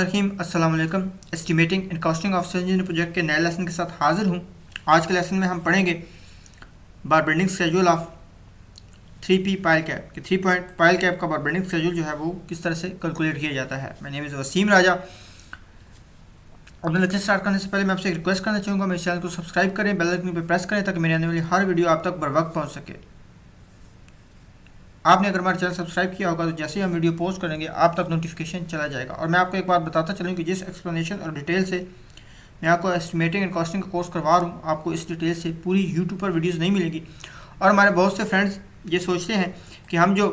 अस्सलाम वालेकुम। Estimating and costing of search engine project के नए लेसन के साथ हाजिर हूँ। आज के लेसन में हम पढ़ेंगे बार bending schedule of 3P pile cap कि 3 पॉइंट पाइल कैप का बार बेंडिंग स्केड्यूल जो है वो किस तरह से कैलकुलेट किया जाता है। माय नेम इज़ वसीम राजा। अपने लेक्चर स्टार्ट करने से पहले मैं आपसे एक रिक्वेस्ट करना चाहूँगा, मेरे चैनल को सब्सक्राइब करें, बेल आइकन पर प्रेस करें ताकि मेरी आने वाली हर वीडियो आप तक बर वक्त पहुँच सके। आपने अगर हमारा चैनल सब्सक्राइब किया होगा तो जैसे ही हम वीडियो पोस्ट करेंगे आप तक नोटिफिकेशन चला जाएगा। और मैं आपको एक बात बताता चलूँ कि जिस एक्सप्लेनेशन और डिटेल से मैं आपको एस्टिमेटिंग एंड कॉस्टिंग का कोर्स करवा रहा हूँ, आपको इस डिटेल से पूरी यूट्यूब पर वीडियोस नहीं मिलेगी। और हमारे बहुत से फ्रेंड्स ये सोचते हैं कि हम जो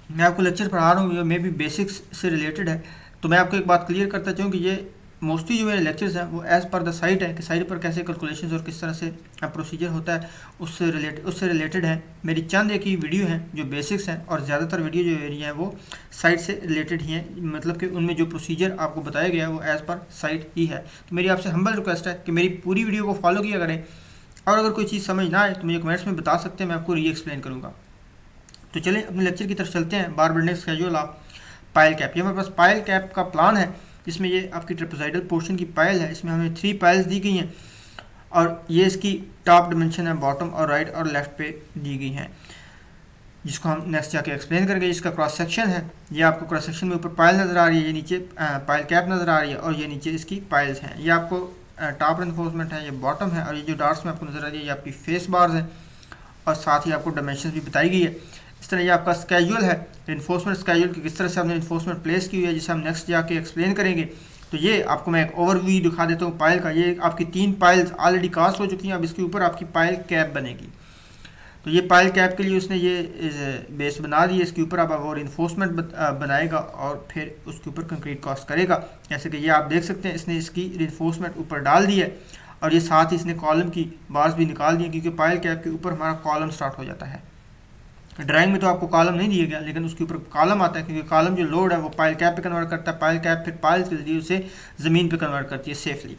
मैं आपको लेक्चर पढ़ा रहा हूँ ये मे बी बेसिक्स से रिलेटेड है। तो मैं आपको एक बात क्लियर करता चाहूँ कि ये मोस्टली जो मेरे लेक्चर्स हैं वो एज़ पर द साइट है कि साइट पर कैसे कैलकुलेशंस और किस तरह से प्रोसीजर होता है उससे रिलेटेड है। मेरी चंद एक ही वीडियो हैं जो बेसिक्स हैं और ज़्यादातर वीडियो जो मेरी हैं वो साइट से रिलेटेड ही हैं, मतलब कि उनमें जो प्रोसीजर आपको बताया गया है वो एज़ पर साइट ही है। तो मेरी आपसे हम्बल रिक्वेस्ट है कि मेरी पूरी वीडियो को फॉलो किया करें और अगर कोई चीज़ समझ ना आए तो मुझे कमेंट्स में बता सकते हैं, मैं आपको री एक्सप्लेन करूँगा। तो चलिए अपने लेक्चर की तरफ चलते हैं। बार bending schedule of pile cap. ये हमारे पास पाइल कैप का प्लान है जिसमें ये आपकी ट्रेपेजॉइडल पोर्शन की पाइल है। इसमें हमें 3 पाइल्स दी गई हैं और ये इसकी टॉप डिमेंशन है, बॉटम और राइट और लेफ्ट पे दी गई हैं, जिसको हम नेक्स्ट जाके एक्सप्लेन करेंगे। जिसका क्रॉस सेक्शन है, ये आपको क्रॉस सेक्शन में ऊपर पाइल नज़र आ रही है, ये नीचे पाइल कैप नज़र आ रही है और ये नीचे इसकी पाइल्स हैं। ये आपको टॉप रेनफोर्समेंट है, ये बॉटम है और ये जो डॉट्स में आपको नज़र आ रही है ये आपकी फेस बार्स हैं और साथ ही आपको डायमेंशन भी बताई गई है। इस तरह ये आपका स्केड्यूल है, इन्फोर्समेंट स्केड्यूल की किस तरह से हमने इन्फोर्समेंट प्लेस की हुई है, जिसे हम नेक्स्ट जाके एक्सप्लेन करेंगे। तो ये आपको मैं एक ओवरव्यू दिखा देता हूँ पाइल का। ये आपकी 3 पाइल्स ऑलरेडी कास्ट हो चुकी हैं, अब इसके ऊपर आपकी पाइल कैप बनेगी। तो ये पाइल कैप के लिए उसने ये बेस बना दिया, इसके ऊपर अब और इन्फोर्समेंट बनाएगा और फिर उसके ऊपर कंक्रीट कास्ट करेगा। जैसे कि ये आप देख सकते हैं इसने इसकी इन्फोर्समेंट ऊपर डाल दी है और ये साथ ही इसने कॉलम की बार्स भी निकाल दी, क्योंकि पाइल कैप के ऊपर हमारा कॉलम स्टार्ट हो जाता है। ड्राइंग में तो आपको कॉलम नहीं दिया गया लेकिन उसके ऊपर कॉलम आता है, क्योंकि कॉलम जो लोड है वो पाइल कैप पे कन्वर्ट करता है, पाइल कैप फिर पाइल्स के जरिए उसे ज़मीन पे कन्वर्ट करती है सेफली।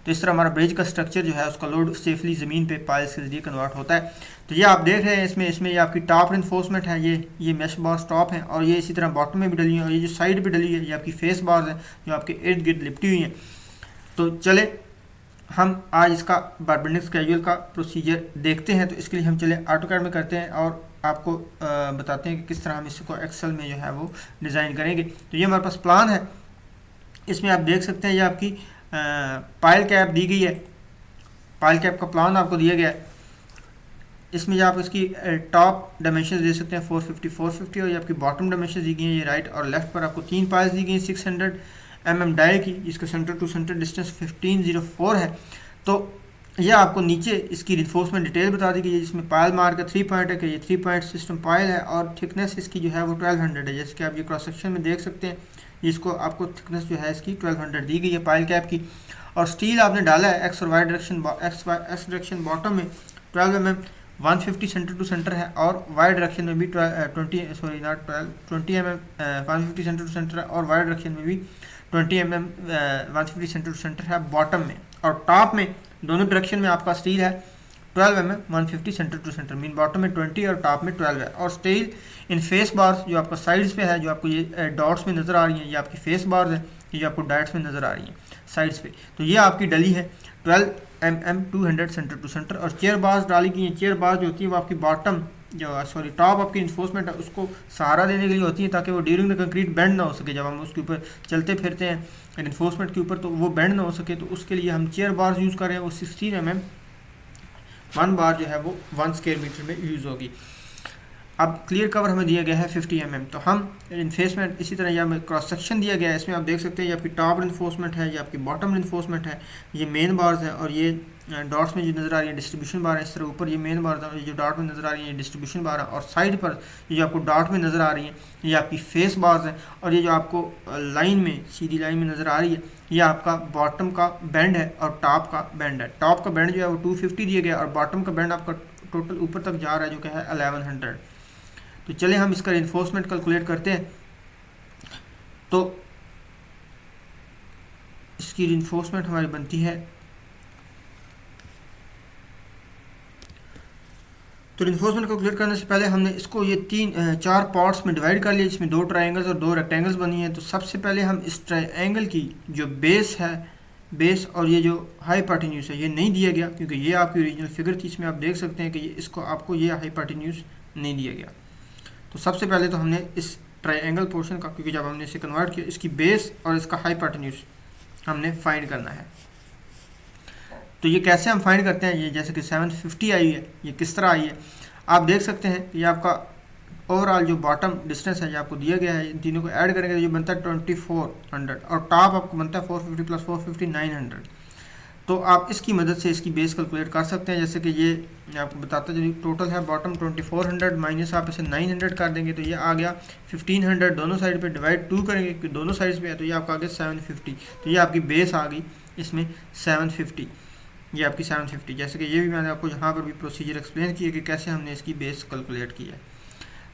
तो इस तरह हमारा ब्रिज का स्ट्रक्चर जो है उसका लोड सेफली ज़मीन पे पाइल्स के जरिए कन्वर्ट होता है। तो ये आप देख रहे हैं इसमें ये आपकी टॉप इन्फोर्समेंट है, ये मैश बार्स टॉप हैं और ये इसी तरह बॉटम में भी डली है और ये जो साइड पे डली है ये आपकी फेस बार्स हैं जो आपके इर्द गिर्द लिपटी हुई हैं। तो चले हम आज इसका बार बेंडिंग स्केड्यूल का प्रोसीजर देखते हैं। तो इसके लिए हम चले ऑटोकैड में करते हैं और आपको बताते हैं कि किस तरह हम इसको एक्सेल में जो है वो डिज़ाइन करेंगे। तो ये हमारे पास प्लान है, इसमें आप देख सकते हैं ये आपकी पाइल कैप दी गई है, पाइल कैप का प्लान आपको दिया गया है। इसमें जो आप इसकी टॉप डायमेंशन दे सकते हैं 450 और ये आपकी बॉटम डायमेंशन दी गई हैं। ये राइट और लेफ्ट पर आपको 3 पाइल्स दी गई हैं 600 mm डाई की, जिसका सेंटर टू सेंटर डिस्टेंस 1504 है। तो यह आपको नीचे इसकी रिन्फोर्समेंट डिटेल बता दी गई है, जिसमें पायल मार का 3 पॉइंट है कि ये 3 पॉइंट सिस्टम पायल है और थिकनेस इसकी जो है वो 1200 है। जैसे कि आप ये क्रॉस सेक्शन में देख सकते हैं, इसको आपको थिकनेस जो है इसकी 1200 दी गई है पायल कैप की। और स्टील आपने डाला है एक्स और Y direction, X direction bottom में 12 mm 150 सेंटर टू सेंटर है और वाई डायरेक्शन में भी 20 mm 150 सेंटर टू सेंटर है और वाई डायरेक्शन में भी 20 mm 150 सेंटर टू सेंटर है बॉटम में। और टॉप में दोनों डायरेक्शन में आपका स्टील है 12 mm 150 centre to centre, mean bottom में 20 और टॉप में 12 है। और स्टील इन फेस बार्स जो आपका साइड्स पे है, जो आपको ये डॉट्स में नज़र आ रही हैं, ये आपकी फेस बार्स है, ये आपको डॉट्स में नज़र आ रही हैं साइड्स पे। तो ये आपकी डली है 12 mm 200 सेंटर टू सेंटर। और चेयर बार्स डाली गई हैं, चेयर बार्स जो होती हैं वो आपकी बॉटम टॉप आपकी इन्फोर्समेंट है उसको सहारा देने के लिए होती है, ताकि वो ड्यूरिंग द कंक्रीट बेंड ना हो सके। जब हम उसके ऊपर चलते फिरते हैं इन्फोर्समेंट के ऊपर तो वो बेंड ना हो सके, तो उसके लिए हम चेयर बार्स यूज़ कर रहे हैं। वो 16 mm 1 बार जो है वो 1 स्क्वायर मीटर में यूज़ होगी। अब क्लियर कवर हमें दिया गया है 50 mm। तो हम इन्फोर्समेंट इसी तरह यहाँ क्रॉस सेक्शन दिया गया है, इसमें आप देख सकते हैं ये आपकी टॉप इन्फोर्समेंट है, ये आपकी बॉटम इन्फोर्समेंट है, ये मेन बार्स है और ये डॉट्स में जो नज़र आ रही है डिस्ट्रीब्यूशन बार है। इस तरह ऊपर ये मेन बार है, ये जो डॉट में नज़र आ रही है डिस्ट्रीब्यूशन बार है और साइड पर ये जो आपको डॉट में नज़र आ रही है ये आपकी फेस बार्स है। और ये जो आपको लाइन में सीधी लाइन में नज़र आ रही है ये आपका बॉटम का बैंड है और टॉप का बैंड है। टॉप का बैंड जो है वो 250 दिया गया और बॉटम का बैंड आपका टोटल ऊपर तक जा रहा है जो कि है 1100। तो चले हम इसका इन्फोर्समेंट कैलकुलेट करते हैं। तो इसकी इन्फोर्समेंट हमारी बनती है तो रिइंफोर्समेंट कैलकुलेट करने से पहले हमने इसको ये चार पार्ट्स में डिवाइड कर लिया, जिसमें दो ट्रायंगल्स और दो रेक्टेंगल्स बनी हैं। तो सबसे पहले हम इस ट्रायंगल की जो बेस है, बेस और ये जो हाइपोटेन्यूज है, ये नहीं दिया गया क्योंकि ये आपकी ओरिजिनल फिगर थी। इसमें आप देख सकते हैं कि इसको आपको ये हाइपोटेन्यूज नहीं दिया गया। तो सबसे पहले तो हमने इस ट्रायंगल पोर्शन का, क्योंकि जब हमने इसे कन्वर्ट किया, इसकी बेस और इसका हाइपोटेन्यूज हमने फाइंड करना है। तो ये कैसे हम फाइंड करते हैं, ये जैसे कि 750 आई है, ये किस तरह आई है आप देख सकते हैं। ये आपका ओवरऑल जो बॉटम डिस्टेंस है ये आपको दिया गया है। इन तीनों को ऐड करेंगे तो ये बनता है 2400 और टॉप आपको बनता है 450 प्लस 450 900। तो आप इसकी मदद से इसकी बेस कैलकुलेट कर सकते हैं। जैसे कि ये मैं आपको बताता जो टोटल है बॉटम 2400 माइनस आप इसे 900 कर देंगे तो ये आ गया 1500। दोनों साइड पे डिवाइड 2 करेंगे क्योंकि दोनों साइड्स पे है, तो ये आपका आ गया 750। तो ये आपकी बेस आ गई इसमें 750, ये आपकी 750। जैसे कि ये भी मैंने आपको यहाँ पर भी प्रोसीजर एक्सप्लेन किया कि कैसे हमने इसकी बेस कैलकुलेट की है।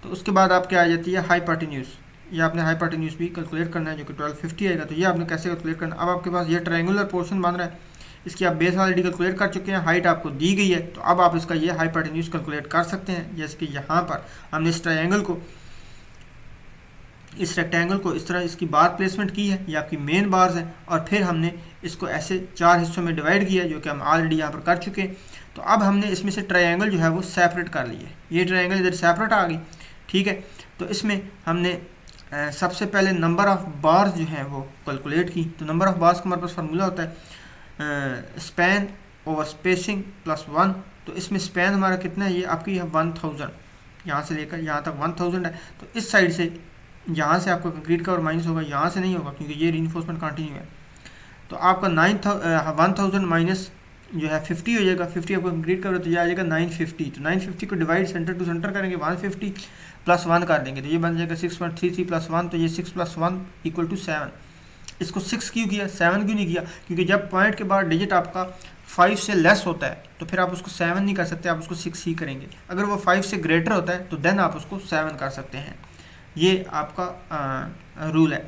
तो उसके बाद आपके आ जाती है हाइपोटेन्यूज। ये आपने हाइपोटेन्यूज भी कैलकुलेट करना है जो कि 1250 आएगा। तो ये आपने कैसे कैलकुलेट करना, अब आपके पास ये ट्रायंगुलर पोर्शन बन रहा है, इसकी आप बेस ऑलरेडी कैलकुलेट कर चुके हैं, हाइट आपको दी गई है। तो अब आप इसका ये हाइपोटेन्यूज कैलकुलेट कर सकते हैं। जैसे कि यहाँ पर हमने इस ट्रायंगल को, इस रेक्टेंगल को इस तरह इसकी बार प्लेसमेंट की है, ये आपकी मेन बार्स है, और फिर हमने इसको ऐसे चार हिस्सों में डिवाइड किया है जो कि हम ऑलरेडी यहाँ पर कर चुके हैं। तो अब हमने इसमें से ट्रायंगल जो है वो सेपरेट कर ली है, ये ट्रायंगल इधर सेपरेट आ गई, ठीक है। तो इसमें हमने सबसे पहले नंबर ऑफ़ बार्स जो हैं वो कैलकुलेट की। तो नंबर ऑफ़ बार्स का हमारे पास फार्मूला होता है स्पैन ओवर स्पेसिंग प्लस 1। तो इसमें स्पैन हमारा कितना है, ये आपकी है 1000, यहाँ से लेकर यहाँ तक 1000 है। तो इस साइड से यहाँ से आपका कंक्रीट का और माइनस होगा, यहाँ से नहीं होगा क्योंकि ये रीइंफोर्समेंट कंटिन्यू है। तो आपका 1000 माइनस जो है 50 हो जाएगा, 50 आपको कंक्रीट का तो ये आ जाएगा 950। तो 950 को डिवाइड सेंटर टू सेंटर करेंगे, 150 प्लस 1 कर देंगे तो ये बन जाएगा 6.33 प्लस 1। तो ये 6 प्लस 1 इक्वल टू 7। इसको 6 क्यों किया, 7 क्यों नहीं किया, क्योंकि जब पॉइंट के बाद डिजिट आपका 5 से लेस होता है तो फिर आप उसको 7 नहीं कर सकते, आप उसको 6 ही करेंगे। अगर वो 5 से ग्रेटर होता है तो देन आप उसको 7 कर सकते हैं। ये आपका रूल है।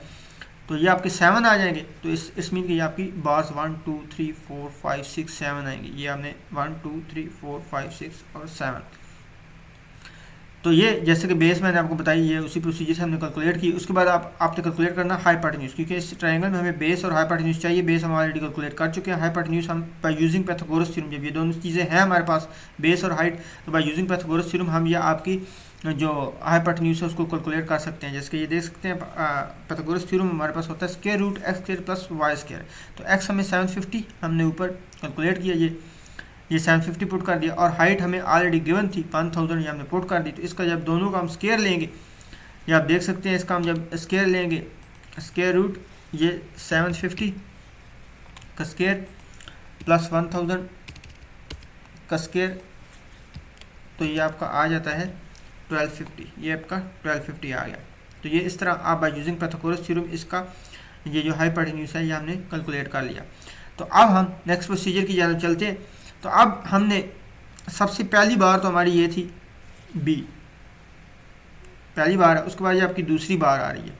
तो ये आपके 7 आ जाएंगे। तो इस मीन कि ये आपकी बार्स 1 2 3 4 5 6 7 आएंगे। ये आपने 1 2 3 4 5 6 और 7। तो ये जैसे कि बेस मैंने आपको बताई, ये उसी प्रोसीजर से हमने कैलकुलेट की। उसके बाद आपने कैलकुलेट करना हाइपोटेन्यूज, क्योंकि इस ट्रायंगल में हमें बेस और हाइपोटेन्यूज चाहिए। बेस हम ऑलरेडी कैलकुलेट कर चुके हैं, हाइपोटेन्यूज हम बाय यूजिंग पाइथागोरस थ्योरम, जब ये दोनों चीज़ें हैं हमारे पास बेस और हाइट, तो बाय यूजिंग पाइथागोरस थ्योरम हम ये आपकी जो हाइपोटेन्यूज है उसको कैलकुलेट कर सकते हैं। जैसे कि ये देख सकते हैं पाइथागोरस थ्योरम हमारे पास होता है square root x square plus Y square. तो x हमें 750 हमने ऊपर कैलकुलेट किया, ये 750 पुट कर दिया, और हाइट हमें ऑलरेडी गिवन थी 1000, ये हमने पुट कर दी। तो इसका जब दोनों का हम स्क्वायर लेंगे, ये आप देख सकते हैं, इसका हम जब स्क्वायर लेंगे, स्क्वायर रूट ये 750 का स्क्वायर प्लस 1000 का स्क्वायर, तो ये आपका आ जाता है 1250। ये आपका 1250 आ गया। तो ये इस तरह आप बाय यूजिंग पाइथागोरस थ्योरम इसका ये जो हाइपोटेन्यूज है ये हमने कैलकुलेट कर लिया। तो अब हम नेक्स्ट प्रोसीजर की जानब चलते हैं। तो अब हमने सबसे पहली बार तो हमारी ये थी बी, पहली बार है, उसके बाद ये आपकी दूसरी बार आ रही है।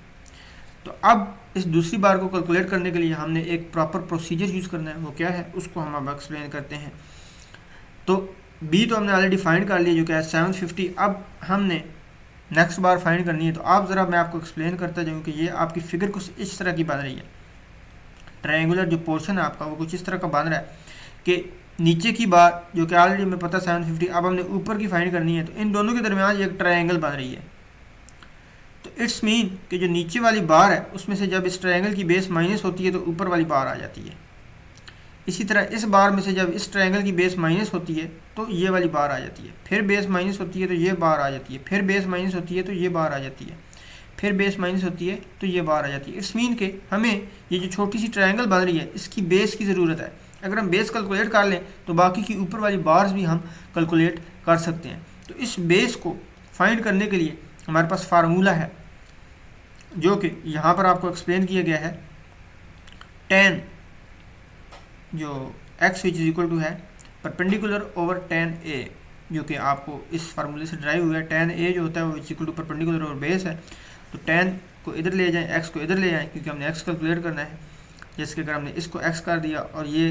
तो अब इस दूसरी बार को कैलकुलेट करने के लिए हमने एक प्रॉपर प्रोसीजर यूज़ करना है। वो क्या है उसको हम अब एक्सप्लेन करते हैं। तो बी तो हमने ऑलरेडी फाइंड कर लिया जो कि है 750। अब हमने नेक्स्ट बार फाइंड करनी है। तो आप ज़रा मैं आपको एक्सप्लेन करता जाऊँ कि ये आपकी फिगर कुछ इस तरह की बन रही है। ट्रायंगुलर जो पोर्शन है आपका वो कुछ इस तरह का बन रहा है कि नीचे की बार जो कि ऑलरेडी हमें पता 750, अब हमने ऊपर की फाइंड करनी है। तो इन दोनों के दरमियान एक ट्रायंगल बन रही है। तो इट्स मीन कि जो नीचे वाली बार है उसमें से जब इस ट्रायंगल की बेस माइनस होती है तो ऊपर वाली बार आ जाती है। इसी तरह इस बार में से जब इस ट्रायंगल की बेस माइनस होती है तो ये वाली बार आ जाती है, फिर बेस माइनस होती है तो ये बार आ जाती है, फिर बेस माइनस होती है तो ये बार आ जाती है, फिर बेस माइनस होती है तो ये बार आ जाती है। इट्स मीन के हमें ये जो छोटी सी ट्रायंगल बन रही है इसकी बेस की ज़रूरत है। अगर हम बेस कैलकुलेट कर लें तो बाकी की ऊपर वाली बार्स भी हम कैलकुलेट कर सकते हैं। तो इस बेस को फाइंड करने के लिए हमारे पास फार्मूला है जो कि यहाँ पर आपको एक्सप्लेन किया गया है। tan जो x which is equal to है परपेंडिकुलर ओवर tan a, जो कि आपको इस फार्मूले से ड्राइव हुआ है। tan a जो होता है वो which equal to perpendicular over base है। तो tan को इधर ले जाएं, x को इधर ले जाएं, क्योंकि हमने x कैलकुलेट करना है। जैसे कि अगर हमने इसको x कर दिया और ये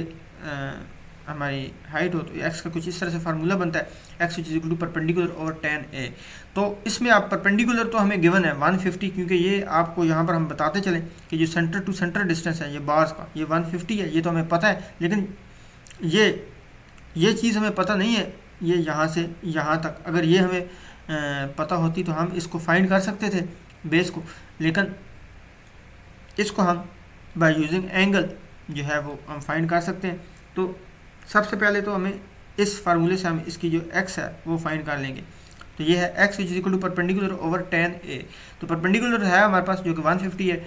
हमारी हाइट हो, तो एक्स का कुछ इस तरह से फार्मूला बनता है, x is equal to perpendicular over tan A. तो इसमें आप परपेंडिकुलर तो हमें गिवन है 150, क्योंकि ये आपको यहाँ पर हम बताते चलें कि जो सेंटर टू सेंटर डिस्टेंस है ये बार्स का, ये 150 है, ये तो हमें पता है। लेकिन ये चीज़ हमें पता नहीं है, ये यहाँ से यहाँ तक अगर ये हमें पता होती तो हम इसको फाइंड कर सकते थे बेस को, लेकिन इसको हम बाय यूजिंग एंगल जो है वो हम फाइंड कर सकते हैं। तो सबसे पहले तो हमें इस फार्मूले से हम इसकी जो x है वो फाइंड कर लेंगे। तो ये है x is equal to perpendicular over tan A. तो परपेंडिकुलर है हमारे पास जो कि 150 है,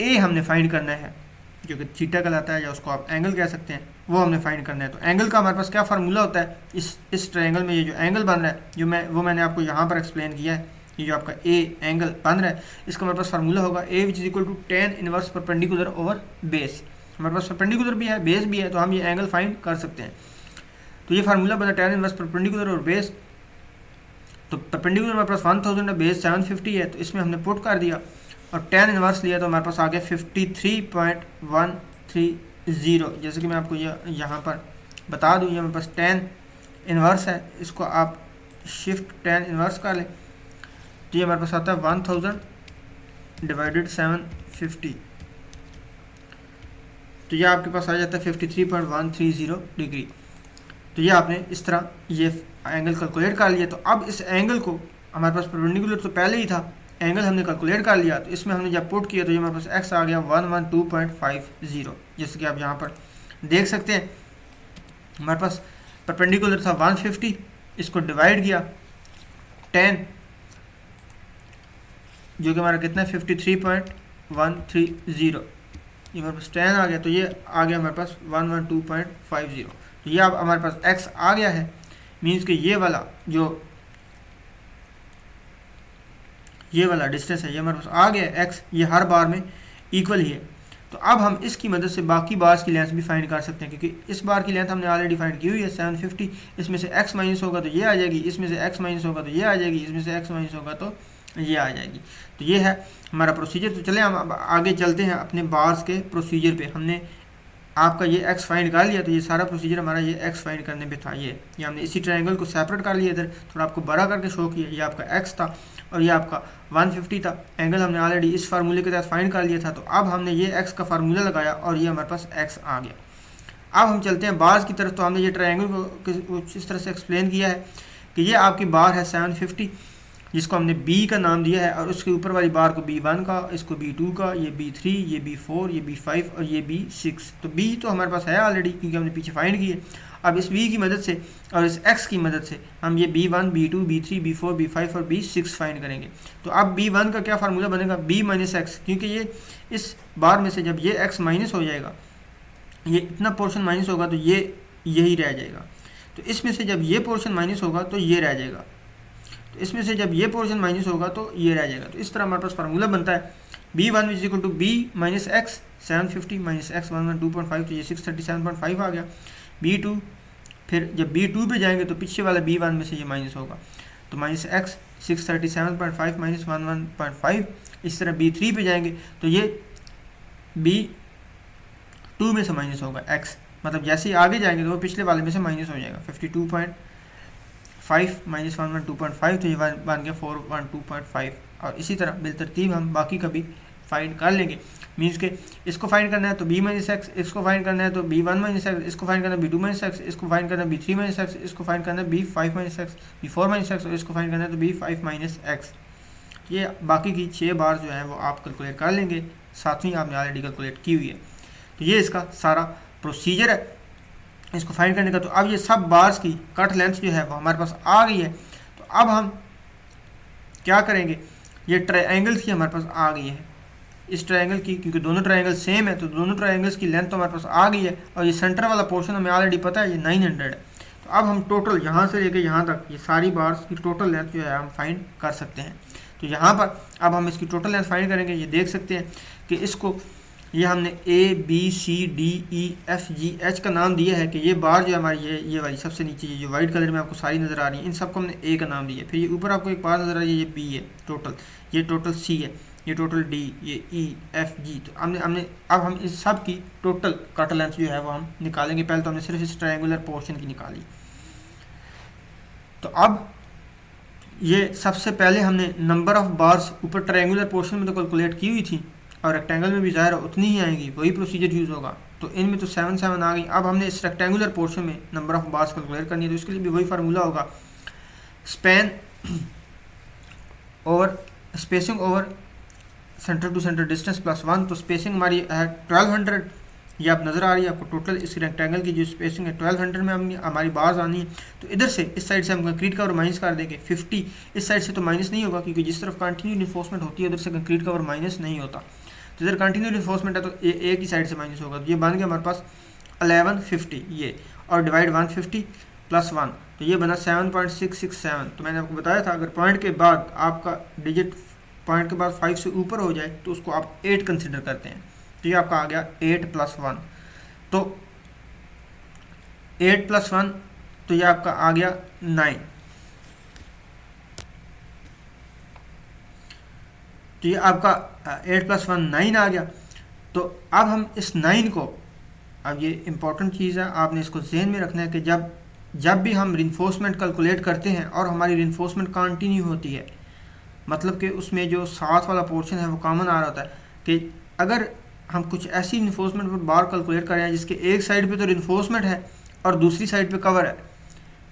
a हमने फाइंड करना है जो कि थीटा कहलाता है, या उसको आप एंगल कह सकते हैं, वो हमने फाइंड करना है। तो एंगल का हमारे पास क्या फार्मूला होता है, इस ट्रायंगल में ये जो एंगल बन रहा है जो मैंने आपको यहाँ पर एक्सप्लेन किया है, ये जो आपका ए एंगल बन रहा है इसका हमारे पास फार्मूला होगा A which is equal to tan inverse perpendicular over base. हमारे पास परपेंडिकुलर भी है, बेस भी है, तो हम ये एंगल फाइंड कर सकते हैं। तो ये फार्मूला बना टेन इनवर्स परपेंडिकुलर और बेस। तो परपेंडिकुलर हमारे पास 1000 है, बेस 750 है, तो इसमें हमने पुट कर दिया और टेन इनवर्स लिया तो हमारे पास आ गया 53.130। जैसे कि मैं आपको यहाँ पर बता दूँ, ये हमारे पास टेन इनवर्स है, इसको आप शिफ्ट टेन इनवर्स कर लें तो ये हमारे पास आता है 1000 डिवाइडेड 750, तो ये आपके पास आ जाता है 53.130 डिग्री। तो ये आपने इस तरह ये एंगल कैलकुलेट कर लिया। तो अब इस एंगल को हमारे पास परपेंडिकुलर तो पहले ही था, एंगल हमने कैलकुलेट कर लिया, तो इसमें हमने जब पुट किया तो ये हमारे पास x आ गया 112.50। जैसे कि आप यहाँ पर देख सकते हैं हमारे पास परपेंडिकुलर था 150, इसको डिवाइड किया 10 जो कि हमारा कितना है 53.130, ये हमारे पास 10 आ गया, तो ये आ गया हमारे पास 112.50। तो ये अब हमारे पास x आ गया है, मीन्स कि ये वाला डिस्टेंस है ये हमारे पास आ गया x, ये हर बार में इक्वल ही है। तो अब हम इसकी मदद से बाकी बार्स की लेंथ भी फाइंड कर सकते हैं, क्योंकि इस बार की लेंथ हमने ऑलरेडी फाइंड की हुई है 750, इसमें से x माइनस होगा तो ये आ जाएगी, इसमें से x माइनस होगा तो ये आ जाएगी, इसमें से x माइनस होगा तो ये आ जाएगी। तो ये है हमारा प्रोसीजर। तो चले हम अब आगे चलते हैं अपने बार्स के प्रोसीजर पे। हमने आपका ये x फाइंड कर लिया, तो ये सारा प्रोसीजर हमारा ये x फाइंड करने पे था। ये हमने इसी ट्रायंगल को सेपरेट कर लिया, इधर थोड़ा आपको बड़ा करके शो किया। ये आपका x था और ये आपका 150 था, एंगल हमने ऑलरेडी इस फार्मूले के तहत फाइंड कर लिया था। तो अब हमने ये x का फार्मूला लगाया और ये हमारे पास x आ गया। अब हम चलते हैं बार्स की तरफ। तो हमने ये ट्रायंगल को इस तरह से एक्सप्लेन किया है कि ये आपकी बार है 750, जिसको हमने b का नाम दिया है, और उसके ऊपर वाली बार को b1 का, इसको b2 का, ये b3, ये b4, ये b5 और ये b6। तो b तो हमारे पास है ऑलरेडी क्योंकि हमने पीछे फाइंड की है। अब इस b की मदद से और इस x की मदद से हम ये b1, b2, b3, b4, b5 और b6 फाइंड करेंगे। तो अब b1 का क्या फार्मूला बनेगा, b माइनस एक्स, क्योंकि ये इस बार में से जब ये x माइनस हो जाएगा, ये इतना पोर्शन माइनस होगा तो ये यही रह जाएगा। तो इसमें से जब ये पोर्शन माइनस होगा तो ये रह जाएगा, तो इसमें से जब ये पोर्शन माइनस होगा तो ये रह जाएगा। तो इस तरह हमारे पास फार्मूला बनता है b1 is equal to b minus X 750 minus X 112.5, तो ये 637.5 आ गया। b2 फिर जब b2 पे जाएंगे तो पीछे वाला b1 में से ये माइनस होगा, तो माइनस एक्स 637.5 माइनस 11.5। इस तरह b3 पे जाएंगे तो ये b2 में से माइनस होगा x, मतलब जैसे ही आगे जाएंगे तो वो पिछले वाले में से माइनस हो जाएगा 52.5 माइनस 112.5, तो ये बन गया 412.5। और इसी तरह बिलतरतीब हम बाकी का भी फाइंड कर लेंगे। मीन्स के इसको फाइंड करना है तो b माइनस एक्स, इसको फाइंड करना है तो b1 माइनस एक्स, इसको फाइंड करना है b2 माइनस एक्स, इसको फाइंड करना है b3 माइनस एक्स, इसको फाइंड करना है b5 minus x, b4 minus x और इसको फाइंड करना है तो b5 माइनस एक्स। ये बाकी की 6 बार जो है वो आप कैलकुलेट कर लेंगे, साथ ही आपने ऑलरेडी कैलकुलेट की हुई है। तो ये इसका सारा प्रोसीजर है इसको फाइंड करने का। तो अब ये सब बार्स की कट लेंथ जो है वो हमारे पास आ गई है। तो अब हम क्या करेंगे, ये ट्रायंगल्स की हमारे पास आ गई है, इस ट्रायंगल की, क्योंकि दोनों ट्रायंगल सेम है तो दोनों ट्रायंगल्स की लेंथ तो हमारे पास आ गई है। और ये सेंटर वाला पोर्शन हमें ऑलरेडी पता है ये 900 है। तो अब हम टोटल यहाँ से लेके यहाँ तक ये सारी बार्स की टोटल लेंथ जो है हम फाइंड कर सकते हैं। तो यहाँ पर अब हम इसकी टोटल लेंथ फाइंड करेंगे। ये देख सकते हैं कि इसको ये हमने ABCDEFGH का नाम दिया है कि ये बार जो हमारी ये वाली सबसे नीचे ये जो वाइट कलर में आपको सारी नज़र आ रही है, इन सबको हमने A का नाम दिया है। फिर ये ऊपर आपको एक बार नज़र आ रही है, ये B है टोटल, ये टोटल C है, ये टोटल डी, ये ई एफ जी। तो हमने अब हम इस सब की टोटल कट लेंथ जो है वो हम निकालेंगे। पहले तो हमने सिर्फ इस ट्रायंगुलर पोर्शन की निकाली। तो अब ये सबसे पहले हमने नंबर ऑफ बार्स ऊपर ट्रायंगुलर पोर्शन में तो कैलकुलेट की हुई थी, और रेक्टेंगल में भी ज़ाहिर उतनी ही आएंगी, वही प्रोसीजर यूज़ होगा। तो इनमें तो 7 7 आ गई। अब हमने इस रेक्टेंगुलर पोर्शन में नंबर ऑफ बार्स कैलकुलेट करनी है, तो इसके लिए भी वही फार्मूला होगा, span over spacing over centre to centre distance plus 1। तो स्पेसिंग हमारी है 1200, ये आप नज़र आ रही है आपको। टोटल इस रेक्टेंगल की जो स्पेसिंग है 1200 में हमारी बार्स आनी है। तो इधर से इस साइड से हम कंक्रीट कवर माइनस कर देंगे 50। इस साइड से तो माइनस नहीं होगा, क्योंकि जिस तरफ कंटिन्यू इन्फोर्समेंट होती है उधर से कंक्रीट कवर माइनस नहीं होता। तो इधर कंटिन्यू इन्फोर्समेंट है तो एक ही साइड से माइनस होगा। तो ये बन गया हमारे पास 1150 ये, और डिवाइड 150 प्लस 1, तो ये बना 7.667। तो मैंने आपको बताया था अगर पॉइंट के बाद आपका डिजिट पॉइंट के बाद 5 से ऊपर हो जाए तो उसको आप 8 कंसिडर करते हैं। तो ये आपका आ गया 8 + 1, तो 8 + 1, तो ये आपका आ गया 9। तो ये आपका 8 + 1 9 आ गया। तो अब हम इस 9 को, अब ये इम्पॉर्टेंट चीज़ है, आपने इसको जहन में रखना है कि जब भी हम रिइंफोर्समेंट कैलकुलेट करते हैं और हमारी रिइंफोर्समेंट कंटिन्यू होती है, मतलब कि उसमें जो साथ वाला पोर्शन है वो कॉमन आ रहा होता है, कि अगर हम कुछ ऐसी रिइंफोर्समेंट पर बार कैलकुलेट कर रहे हैं जिसके एक साइड पे तो रिइंफोर्समेंट है और दूसरी साइड पे कवर है,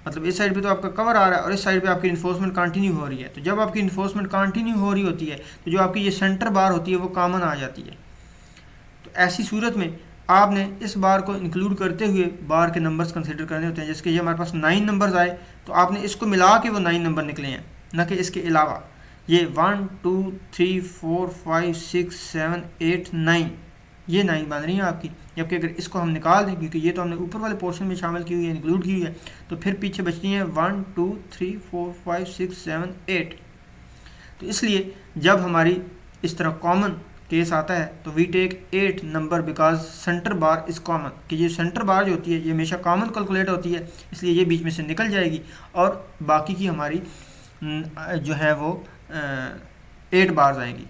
मतलब इस साइड पे तो आपका कवर आ रहा है और इस साइड पे आपकी रिइंफोर्समेंट कंटिन्यू हो रही है। तो जब आपकी रिइंफोर्समेंट कंटिन्यू हो रही होती है तो जो आपकी ये सेंटर बार होती है वो कॉमन आ जाती है। तो ऐसी सूरत में आपने इस बार को इंक्लूड करते हुए बार के नंबर्स कंसिडर करने होते हैं। जैसे कि ये हमारे पास 9 नंबर्स आए तो आपने इसको मिला के वो 9 नंबर निकले हैं, न कि इसके अलावा। ये 1 2 3 4 5 6 7 8 9, ये 9 बन रही है आपकी। जबकि अगर इसको हम निकाल दें, क्योंकि ये तो हमने ऊपर वाले पोर्शन में शामिल की हुई है, इंक्लूड की हुई है, तो फिर पीछे बचती हैं 1 2 3 4 5 6 7 8। तो इसलिए जब हमारी इस तरह कॉमन केस आता है तो we take 8 number because centre bar is common, कि ये सेंटर बार जो होती है ये हमेशा कॉमन कैलकुलेट होती है, इसलिए ये बीच में से निकल जाएगी और बाकी की हमारी जो है वो 8 बार्स आएंगी।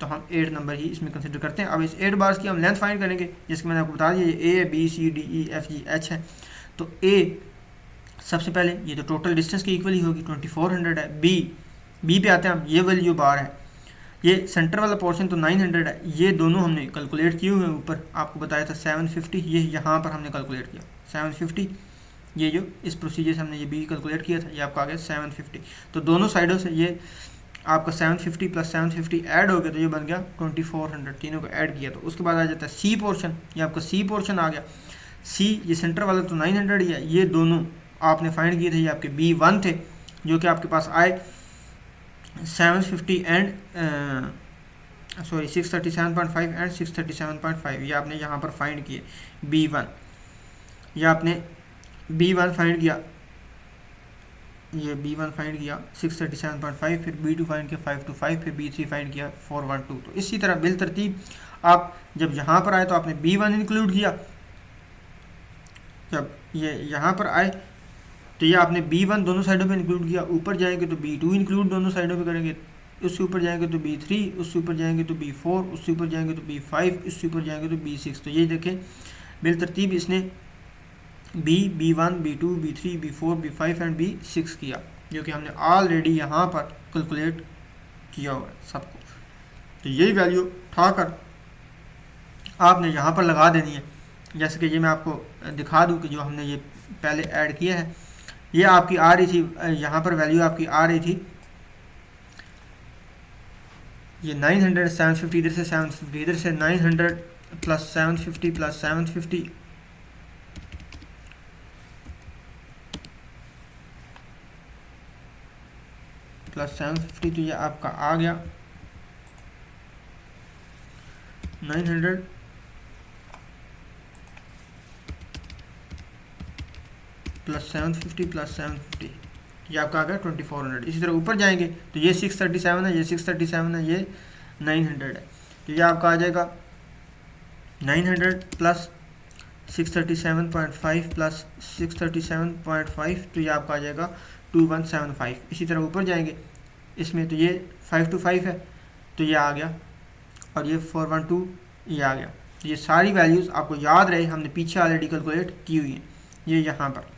तो हम 8 नंबर ही इसमें कंसिडर करते हैं। अब इस 8 बार्स की हम लेंथ फाइंड करेंगे, जिसके मैंने आपको बता दिया ये A B C D E F G H है। तो A सबसे पहले ये तो टोटल डिस्टेंस की इक्वल ही होगी, 2400 है। बी पे आते हैं हम, ये वाली जो बार है, ये सेंटर वाला पोर्शन तो 900 है, ये दोनों हमने कैलकुलेट किए हुए हैं। ऊपर आपको बताया था 750, ये यहाँ पर हमने कैलकुलेट किया 750। ये जो इस प्रोसीजर से हमने ये बी कैलकुलेट किया था, ये आपका आ गया 750। तो दोनों साइडों से ये आपका 750 + 750 ऐड हो गया, तो ये बन गया 2400। तीनों को ऐड किया तो उसके बाद आ जाता है सी पोर्शन, ये आपका सी पोर्शन आ गया। सी ये सेंटर वाला तो 900 ही है, ये दोनों आपने फाइंड किए थे, ये आपके B1 थे, जो कि आपके पास आए 750 एंड 637.5 एंड 637.5। ये आपने यहाँ पर फाइंड किए B1, ये आपने B1 फाइंड किया, ये B1 फाइंड किया 637.5, फिर B2 फाइंड किया 525, फिर B3 फाइंड किया 412। तो इसी तरह बिल तरतीब आप जब यहाँ पर आए तो आपने B1 इंक्लूड किया, जब ये यहाँ पर आए तो ये आपने B1 दोनों साइडों पे इंक्लूड किया। ऊपर जाएंगे तो B2 इंक्लूड दोनों साइडों पे करेंगे, उससे ऊपर जाएंगे तो B3, उससे ऊपर जाएंगे तो B4, उससे ऊपर जाएंगे तो B5, उससे ऊपर जाएंगे तो B6। तो ये देखें बिल तरतीब इसने B1 B2 B3 B4 B5 and B6 किया, जो कि हमने ऑलरेडी यहाँ पर कैलकुलेट किया हुआ है सबको। तो यही वैल्यू उठाकर आपने यहाँ पर लगा देनी है। जैसे कि ये मैं आपको दिखा दूँ कि जो हमने ये पहले ऐड किया है, ये आपकी आ रही थी, यहाँ पर वैल्यू आपकी आ रही थी ये 900 750, इधर से 750, इधर से 900 + 750 + 750 + 750, तो ये आपका आ गया 900 + 750 + 750, ये आपका आ गया 2400। इसी तरह ऊपर जाएंगे तो ये 637 है, ये 637 है, ये 900 है, तो ये आपका आ जाएगा 900 + 637.5 + 637.5, तो ये आपका आ जाएगा 2175। इसी तरह ऊपर जाएंगे इसमें तो ये 525 है, तो ये आ गया, और ये 412 ये आ गया। तो ये सारी वैल्यूज़ आपको याद रहे, हमने पीछे ऑलरेडी कैलकुलेट की हुई हैं। ये यहाँ पर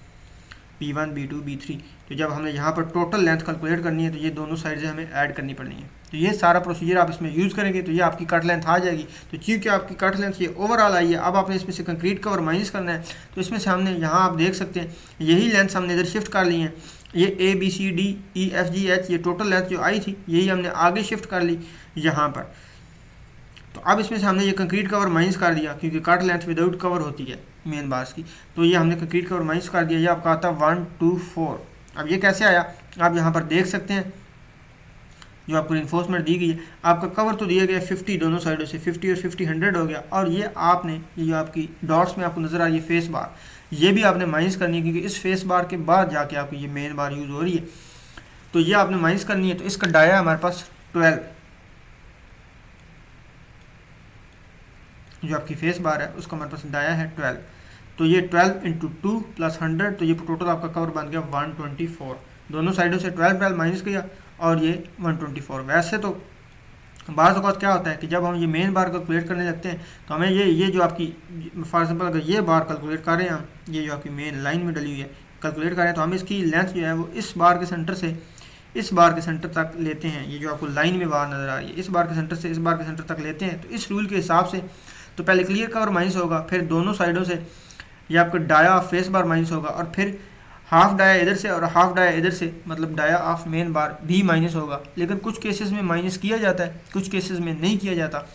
B1 B2 B3, तो जब हमने यहाँ पर टोटल लेंथ कैलकुलेट करनी है तो ये दोनों साइड से हमें ऐड करनी पड़नी है। तो ये सारा प्रोसीजर आप इसमें यूज़ करेंगे तो ये आपकी कट लेंथ आ जाएगी। तो क्योंकि आपकी कट लेंथ ये ओवरऑल आई है, अब आपने इसमें से कंक्रीट कवर माइनस करना है। तो इसमें से हमने यहाँ आप देख सकते हैं यही लेंथ हमने इधर शिफ्ट कर ली है। ये ABCDEFGH ये टोटल लेंथ जो आई थी यही हमने आगे शिफ्ट कर ली यहाँ पर। तो अब इसमें से हमने ये कंक्रीट कवर माइनस कर दिया, क्योंकि कट लेंथ विदाउट कवर होती है मेन बार्स की। तो ये हमने कंक्रीट कवर माइनस कर दिया, ये आपका आता है 1 2 4। अब ये कैसे आया आप यहाँ पर देख सकते हैं, जो आपको इन्फोर्समेंट दी गई है। आपका कवर तो दिया गया 50 दोनों साइडों से, 50 और 50 100 हो गया। और ये आपने ये जो आपकी डॉट्स में आपको नज़र आ रही है फेस बार, ये भी आपने माइनस करनी है, क्योंकि इस फेस बार के बाद जाके आपकी ये मेन बार यूज़ हो रही है। तो ये आपने माइनस करनी है। तो इसका डाया हमारे पास 12, जो आपकी फेस बार है उसका हमारे पास डाया है 12। तो ये 12 × 2 + 100, तो ये टोटल आपका कवर बन गया 124। दोनों साइडों से 12 माइनस किया और ये 124। वैसे तो बाज़ औक़ात क्या होता है कि जब हम ये मेन बार कैलकुलेट करने लगते हैं तो हमें ये जो आपकी फॉर एग्जांपल अगर ये बार कैलकुलेट कर रहे हैं हम, ये जो आपकी मेन लाइन में डली हुई है कैलकुलेट कर रहे हैं, तो हम इसकी लेंथ जो है वो इस बार के सेंटर से इस बार के सेंटर तक लेते हैं। ये जो आपको लाइन में बार नज़र आ रही है, इस बार के सेंटर से इस बार के सेंटर तक लेते हैं। तो इस रूल के हिसाब से तो पहले क्लियर कवर माइनस होगा, फिर दोनों साइडों से ये आपका dia of face bar minus होगा, और फिर हाफ डाया इधर से और हाफ डाया इधर से, मतलब डाया ऑफ मेन बार भी माइनस होगा। लेकिन कुछ केसेस में माइनस किया जाता है, कुछ केसेस में नहीं किया जाता।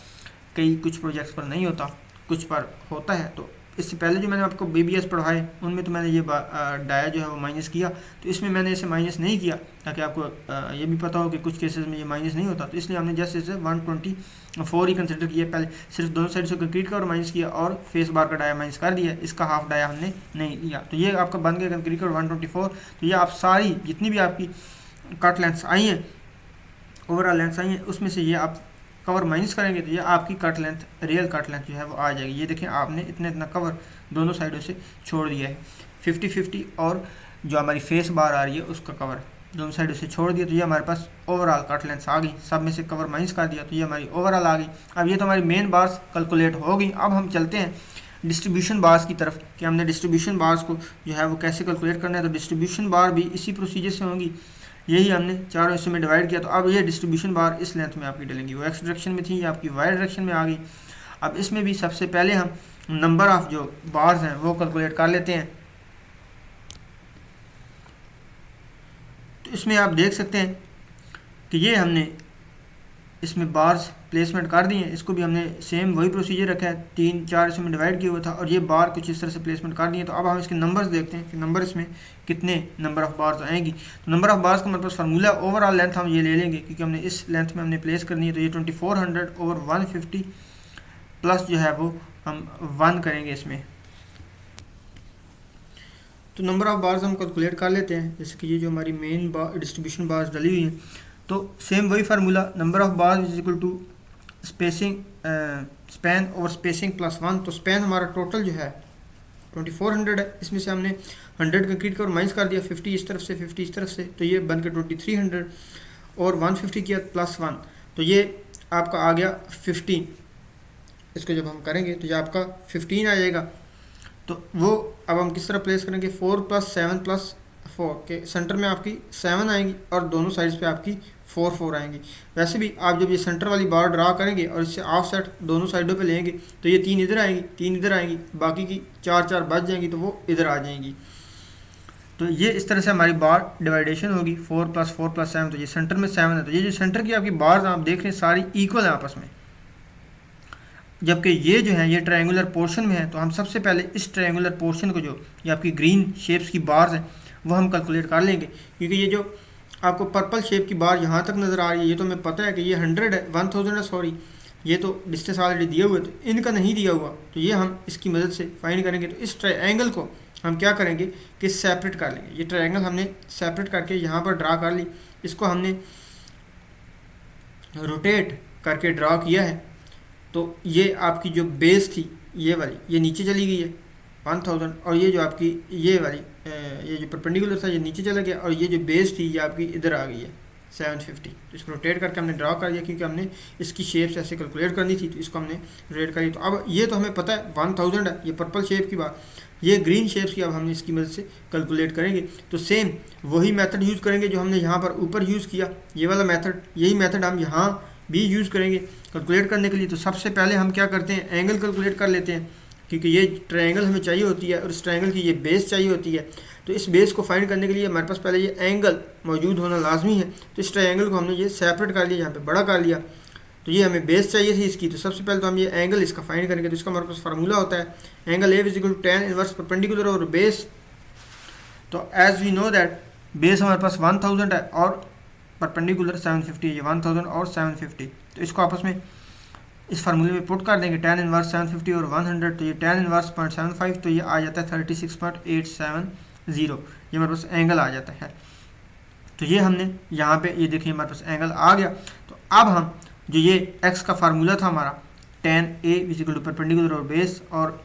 कई कुछ प्रोजेक्ट्स पर नहीं होता, कुछ पर होता है। तो इससे पहले जो मैंने आपको BBS पढ़ाए उनमें तो मैंने ये डाया जो है वो माइनस किया, तो इसमें मैंने इसे माइनस नहीं किया ताकि आपको ये भी पता हो कि कुछ केसेस में ये माइनस नहीं होता। तो इसलिए हमने जस्ट इसे 124 ही कंसिडर किया। पहले सिर्फ दोनों साइड से कंक्रीट का और माइनस किया और फेस बार का डाया माइनस कर दिया, इसका हाफ डाया हमने नहीं लिया। तो ये आपका बन गया कंक्रीट का 124। तो ये आप सारी जितनी भी आपकी कट लेंथ्स आई हैं, ओवरऑल लेंथ्स आई हैं, उसमें से ये आप कवर माइनस करेंगे तो ये आपकी cut length, real cut length जो है वो आ जाएगी। ये देखें आपने इतना कवर दोनों साइडों से छोड़ दिया है, 50-50, और जो हमारी फेस बार आ रही है उसका कवर दोनों साइडों से छोड़ दिया। तो ये हमारे पास ओवरऑल कट लेंथ आ गई, सब में से कवर माइनस कर दिया तो ये हमारी ओवरऑल आ गई। अब ये तो हमारी मेन बार्स कैलकुलेट हो गई। अब हम चलते हैं डिस्ट्रीब्यूशन बार्स की तरफ कि हमने डिस्ट्रीब्यूशन बार्स को जो है वो कैसे कैलकुलेट करना है। तो डिस्ट्रीब्यूशन बार भी इसी प्रोसीजर से होंगी, यही हमने चारों हिस्सों में डिवाइड किया। तो अब ये डिस्ट्रीब्यूशन बार इस लेंथ में आपकी डलेंगी, वो एक्स डायरेक्शन में थी, ये आपकी वाई डायरेक्शन में आ गई। अब इसमें भी सबसे पहले हम नंबर ऑफ जो बार्स हैं वो कैलकुलेट कर लेते हैं। तो इसमें आप देख सकते हैं कि ये हमने इसमें बार्स प्लेसमेंट कर दी हैं। इसको भी हमने सेम वही प्रोसीजर रखा है, 3-4 इसमें डिवाइड किया हुआ था और ये बार कुछ इस तरह से प्लेसमेंट कर दिए। तो अब हम इसके नंबर्स देखते हैं कि नंबर इसमें कितने नंबर ऑफ़ बार्स आएंगी। तो नंबर ऑफ़ बार्स का मतलब फार्मूला ओवरऑल लेंथ हम ये ले लेंगे, क्योंकि हमने इस लेंथ में हमने प्लेस करनी है। तो ये 2400/150 प्लस जो है वो हम 1 करेंगे इसमें। तो नंबर ऑफ़ बार्स हम कैलकुलेट कर लेते हैं। जैसे कि ये जो हमारी मेन डिस्ट्रीब्यूशन बार्स डली हुई हैं, तो सेम वही formula, number of bars is equal to spacing span over spacing plus 1। तो स्पैन हमारा टोटल जो है 2400 है, इसमें से हमने 100 कंक्रीट का और माइनस कर दिया, 50 इस तरफ से 50 इस तरफ से, तो ये बन के 2300 और 150 किया प्लस 1, तो ये आपका आ गया 15। इसको जब हम करेंगे तो ये आपका 15 आ जाएगा। तो वो अब हम किस तरह प्लेस करेंगे, 4 + 7 + 4 के सेंटर में आपकी 7 आएंगी और दोनों साइड्स पे आपकी 4 आएंगी। वैसे भी आप जब ये सेंटर वाली बार ड्रा करेंगे और इससे ऑफसेट दोनों साइडों पे लेंगे तो ये 3 इधर आएंगी, 3 इधर आएंगी, बाकी की 4 बच जाएंगी तो वो इधर आ जाएंगी। तो ये इस तरह से हमारी बार डिवाइडेशन होगी, 4 + 4 + 7। तो ये सेंटर में 7 है, तो ये जो सेंटर की आपकी बार्स आप देख रहे हैं सारी इक्वल है आपस में। जबकि ये जो है ये ट्रायंगुलर पोर्शन में है, तो हम सबसे पहले इस ट्रायंगुलर पोर्शन को, जो ये आपकी ग्रीन शेप्स की बार्स हैं, वो हम कैलकुलेट कर लेंगे। क्योंकि ये जो आपको पर्पल शेप की बार यहाँ तक नज़र आ रही है, ये तो हमें पता है कि ये 100 है, 1000 है, सॉरी, ये तो डिस्टेंस ऑलरेडी दिए हुए, तो इनका नहीं दिया हुआ, तो ये हम इसकी मदद से फाइंड करेंगे। तो इस ट्रायंगल को हम क्या करेंगे कि सेपरेट कर लेंगे। ये ट्रायंगल हमने सेपरेट करके यहाँ पर ड्रा कर ली, इसको हमने रोटेट करके ड्रा किया है। तो ये आपकी जो बेस थी ये वाली, ये नीचे चली गई है 1000, और ये जो आपकी ये वाली ये जो परपेंडिकुलर था ये नीचे चला गया, और ये जो बेस थी ये आपकी इधर आ गई है 750। तो इसको रोटेट करके हमने ड्रा कर दिया, क्योंकि हमने इसकी शेप्स ऐसे कैलकुलेट करनी थी, तो इसको हमने रोटेट करी। तो अब ये तो हमें पता है 1000 है, ये पर्पल शेप की बात, ये ग्रीन शेप्स की अब हमने इसकी मदद से कैलकुलेट करेंगे। तो सेम वही मेथड यूज़ करेंगे जो हमने यहाँ पर ऊपर यूज़ किया, ये वाला मेथड, यही मेथड हम यहाँ भी यूज़ करेंगे कैलकुलेट करने के लिए। तो सबसे पहले हम क्या करते हैं, एंगल कैलकुलेट कर लेते हैं, क्योंकि ये ट्रायंगल हमें चाहिए होती है और इस ट्रायंगल की ये बेस चाहिए होती है। तो इस बेस को फाइंड करने के लिए हमारे पास पहले ये एंगल मौजूद होना लाजमी है। तो इस ट्रायंगल को हमने ये सेपरेट कर लिया, यहाँ पे बड़ा कर लिया, तो ये हमें बेस चाहिए थी इसकी। तो सबसे पहले तो हम ये एंगल इसका फाइंड करेंगे। तो इसका हमारे पास फार्मूला होता है angle A equal to tan inverse perpendicular और बेस। तो as we know that base हमारे पास 1000 है और परपेंडिकुलर 750 है, ये 1000 और 750। तो इसको आपस में इस फार्मूले में पुट कर देंगे, tan इनवर्स 750 और 100, तो ये tan इनवर्स 0.75, तो ये आ जाता है 36.870, ये हमारे पास एंगल आ जाता है। तो ये हमने यहाँ पे ये देखिए हमारे पास एंगल आ गया। तो अब हम जो ये x का फार्मूला था हमारा tan a equal to perpendicular और बेस, और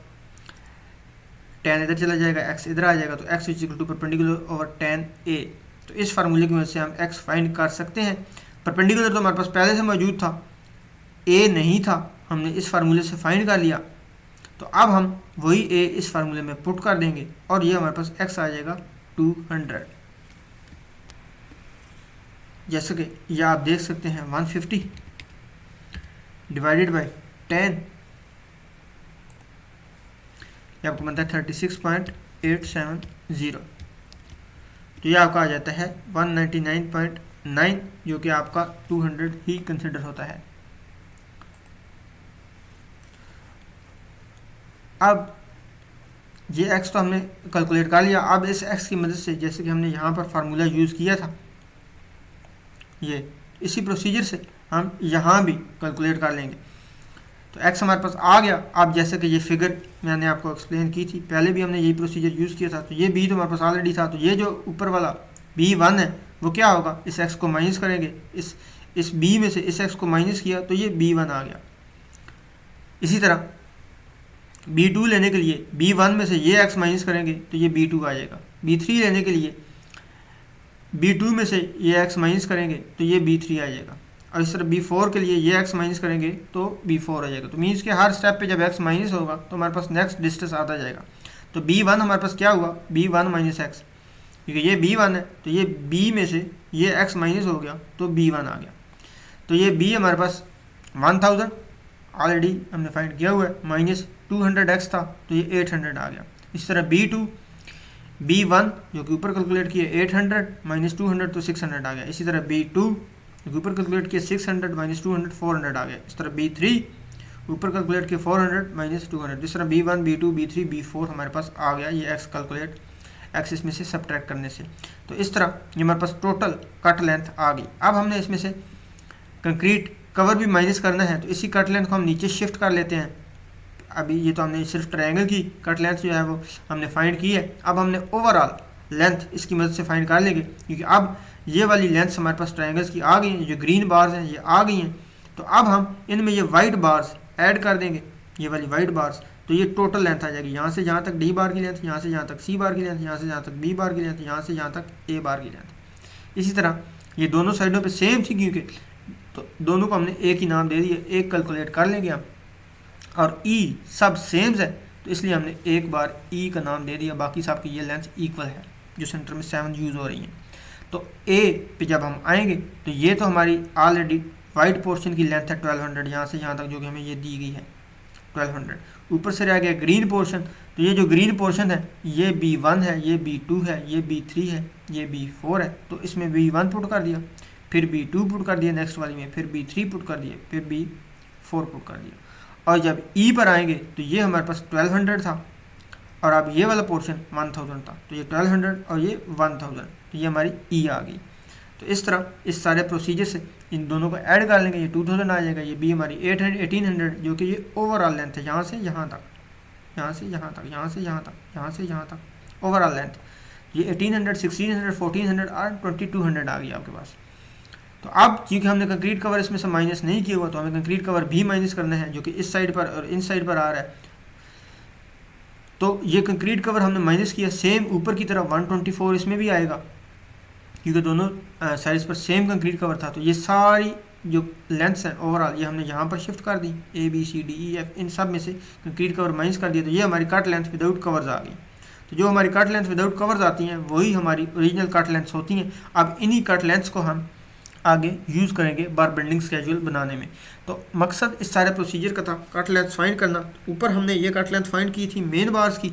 tan इधर चला जाएगा, x इधर आ जाएगा, तो x equal to perpendicular over tan a। तो इस फार्मूले की वजह से हम x फाइंड कर सकते हैं। परपेंडिकुलर तो हमारे पास पहले से मौजूद था, a नहीं था, हमने इस फार्मूले से फाइंड कर लिया। तो अब हम वही a इस फार्मूले में पुट कर देंगे और ये हमारे पास x आ जाएगा 200। जैसे कि यह आप देख सकते हैं 150 डिवाइडेड बाई 10, ये आपको बनता है 36.870। तो ये आपका आ जाता है 199.9, जो कि आपका 200 ही कंसिडर होता है। अब ये x तो हमने कैलकुलेट कर लिया। अब इस x की मदद से, जैसे कि हमने यहाँ पर फार्मूला यूज़ किया था, ये इसी प्रोसीजर से हम यहाँ भी कैलकुलेट कर लेंगे। तो x हमारे पास आ गया। अब जैसे कि ये फिगर मैंने आपको एक्सप्लेन की थी, पहले भी हमने यही प्रोसीजर यूज़ किया था। तो ये b तो हमारे पास ऑलरेडी था, तो ये जो ऊपर वाला b1 है वो क्या होगा, इस x को माइनस करेंगे, इस b में से इस x को माइनस किया तो ये b1 आ गया। इसी तरह b2 लेने के लिए b1 में से ये x माइनस करेंगे तो ये b2 आ जाएगा। b3 लेने के लिए b2 में से ये x माइनस करेंगे तो ये b3 आ जाएगा। और इस तरह b4 के लिए ये x माइनस करेंगे तो b4 आ जाएगा। तो मीन्स के हर स्टेप पे जब x माइनस होगा तो हमारे पास नेक्स्ट डिस्टेंस आता जाएगा। तो b1 हमारे पास क्या हुआ, b1 माइनस x, क्योंकि ये b1 है तो ये b में से ये x माइनस हो गया तो b1 आ गया। तो ये b हमारे पास 1000 ऑलरेडी हमने फाइंड किया हुआ है, माइनस 200x था तो ये 800 आ गया। इस तरह b1 जो कि ऊपर कैलकुलेट किए 800 माइनस 200 तो 600 आ गया। इसी तरह b2 जो कि ऊपर कैलकुलेट किए 600 माइनस 200 400 आ गया। इस तरह b3 ऊपर कैलकुलेट किए 400 माइनस 200। इस तरह b1 b2 b3 b4 हमारे पास आ गया, ये x कैलकुलेट x इसमें से सब्ट्रैक्ट करने से। तो इस तरह ये हमारे पास टोटल कट लेंथ आ गई। अब हमने इसमें से कंक्रीट कवर भी माइनस करना है, तो इसी कट लेंथ को हम नीचे शिफ्ट कर लेते हैं। अभी ये तो हमने सिर्फ ट्रायंगल की कट लेंथ जो है वो हमने फाइंड की है। अब हमने ओवरऑल लेंथ इसकी मदद से फाइंड कर लेंगे, क्योंकि अब ये वाली लेंथ हमारे पास ट्रायंगल्स की आ गई हैं, जो ग्रीन बार्स हैं ये आ गई हैं। तो अब हम इनमें ये वाइट बार्स ऐड कर देंगे, ये वाली वाइट बार्स, तो ये टोटल लेंथ आ जाएगी। यहाँ से जहाँ तक डी बार की लेंथ, यहाँ से जहाँ तक सी बार की लेंथ, यहाँ से जहाँ तक बी बार की लेंथ, यहाँ से जहाँ तक ए बार की लेंथ। इसी तरह ये दोनों साइडों पे सेम थी, क्योंकि तो दोनों को हमने एक ही नाम दे दिया, एक कैलकुलेट कर लेंगे हम। और ई सब सेम्स है तो इसलिए हमने एक बार ई का नाम दे दिया, बाकी सब की ये लेंथ इक्वल है जो सेंटर में 7 यूज़ हो रही हैं। तो ए पे जब हम आएंगे तो ये तो हमारी ऑलरेडी वाइट पोर्शन की लेंथ है 1200, यहाँ से यहाँ तक जो कि हमें ये दी गई है 1200। ऊपर से रह गया ग्रीन पोर्शन, तो ये जो ग्रीन पोर्शन है ये b1 है, ये b2 है, ये b3 है, ये b4 है। तो इसमें b1 पुट कर दिया, फिर b2 पुट कर दिया नेक्स्ट वाली में, फिर b3 पुट कर दिया, फिर b4 पुट कर दिया। और जब ई पर आएंगे तो ये हमारे पास 1200 था और अब ये वाला पोर्शन 1000 था, तो ये 1200 और ये 1000, तो ये हमारी ई आ गई। तो इस तरह इस सारे प्रोसीजर से इन दोनों को ऐड कर लेंगे, ये 2000 आ जाएगा, ये बी हमारी 1800 जो कि ये ओवरऑल लेंथ है, यहाँ से यहाँ तक, यहाँ से यहाँ तक, यहाँ से यहाँ तक, यहाँ से यहाँ तक ओवरऑल लेंथ। ये 1800 1600 1400 और 2200 आ गई आपके पास। तो अब क्योंकि हमने कंक्रीट कवर इसमें से माइनस नहीं किया हुआ, तो हमें कंक्रीट कवर भी माइनस करना है, जो कि इस साइड पर और इन साइड पर आ रहा है। तो ये कंक्रीट कवर हमने माइनस किया, सेम ऊपर की तरफ 124 इसमें भी आएगा, क्योंकि दोनों साइड्स पर सेम कंक्रीट कवर था। तो ये सारी जो लेंथ्स हैं ओवरऑल ये हमने यहाँ पर शिफ्ट कर दी, ABCDEF इन सब में से कंक्रीट कवर माइनस कर दिया। तो ये हमारी कट लेंथ विदाउट कवर्स आ गई। तो जो हमारी कट लेंथ विदाउट कवर्स आती हैं वही हमारी ओरिजिनल कट लेंथ्स होती हैं। अब इन्हीं कट लेंथ्स को हम आगे यूज़ करेंगे बार बिल्डिंग स्केड्यूल बनाने में। तो मकसद इस सारे प्रोसीजर का था कट लेंथ फाइंड करना। ऊपर हमने ये कट लेंथ फाइंड की थी मेन बार्स की,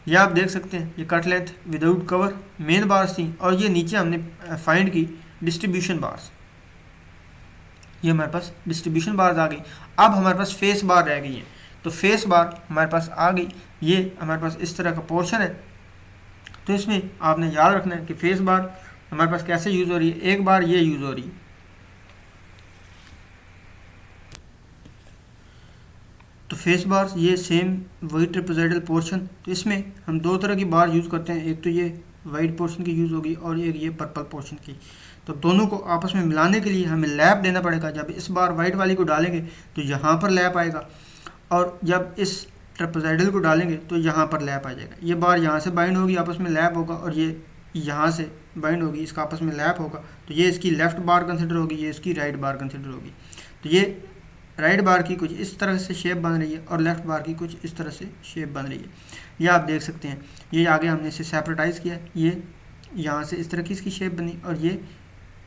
ये आप देख सकते हैं ये cut length without cover main bars थी, और ये नीचे हमने फाइंड की डिस्ट्रीब्यूशन बार्स। ये हमारे पास डिस्ट्रीब्यूशन बार्स आ गई। अब हमारे पास फेस बार रह गई है। तो फेस बार हमारे पास आ गई, ये हमारे पास इस तरह का पोर्शन है। तो इसमें आपने याद रखना है कि फेस बार हमारे पास कैसे यूज़ हो रही है। एक बार ये यूज़ हो रही है, तो फेस बार ये सेम वही ट्रेपेजॉइडल पोर्शन। तो इसमें हम दो तरह की बार यूज़ करते हैं, एक तो ये वाइट पोर्शन की यूज़ होगी और एक ये पर्पल पोर्शन की। तो दोनों को आपस में मिलाने के लिए हमें लैप देना पड़ेगा। जब इस बार वाइट वाली को डालेंगे तो यहाँ पर लैप आएगा, और जब इस ट्रेपेजॉइडल को डालेंगे तो यहाँ पर लैप आ जाएगा। ये बार यहाँ से बाइंड होगी, आपस में लैप होगा, और ये यहाँ से बाइंड होगी, इसका आपस में लैप होगा। तो ये इसकी लेफ़्ट बार कंसिडर होगी, ये इसकी राइट बार कंसिडर होगी। तो ये राइट बार की कुछ इस तरह से शेप बन रही है और लेफ़्ट बार की कुछ इस तरह से शेप बन रही है। ये आप देख सकते हैं। ये आगे हमने इसे सेपरेटाइज़ किया, ये यहाँ से इस तरह की इसकी शेप बनी और ये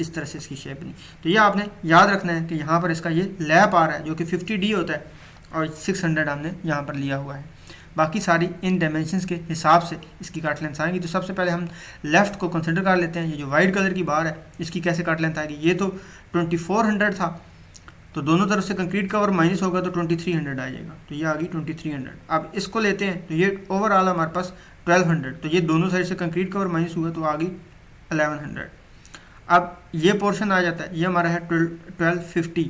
इस तरह से इसकी शेप बनी। तो ये आपने याद रखना है कि यहाँ पर इसका ये लैप आ रहा है जो कि 50D होता है, और 600 हमने यहाँ पर लिया हुआ है। बाकी सारी इन डायमेंशंस के हिसाब से इसकी कट लेंथ आएंगी। तो सबसे पहले हम लेफ़्ट को कंसिडर कर लेते हैं। ये जो वाइट कलर की बार है इसकी कैसे कट लेंथ आएगी। ये तो 2400 था, तो दोनों तरफ से कंक्रीट कवर माइनस होगा तो 2300 आ जाएगा। तो ये आ गई 2300। अब इसको लेते हैं तो ये ओवरऑल हमारे पास 1200। तो ये दोनों साइड से कंक्रीट कवर माइनस हुआ तो आ गई 1100। अब ये पोर्शन आ जाता है, ये हमारा है 1250,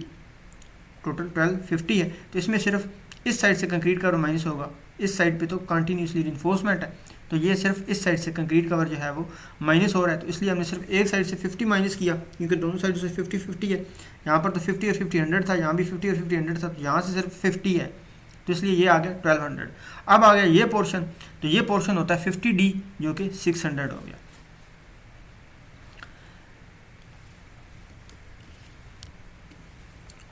टोटल 1250 है। तो इसमें सिर्फ इस साइड से कंक्रीट कवर माइनस होगा, इस साइड पे तो कंटिन्यूसली रिइंफोर्समेंट है, तो ये सिर्फ इस साइड से कंक्रीट कवर जो है वो माइनस हो रहा है। तो इसलिए हमने सिर्फ एक साइड से 50 माइनस किया, क्योंकि दोनों साइड से 50-50 है। यहाँ पर तो 50 और 50 100 था, यहाँ भी 50 और 50 100 था, तो यहाँ से सिर्फ 50 है, तो इसलिए ये आ गया 1200। अब आ गया ये पोर्शन, तो ये पोर्शन होता है 50D जो कि 600 हो गया।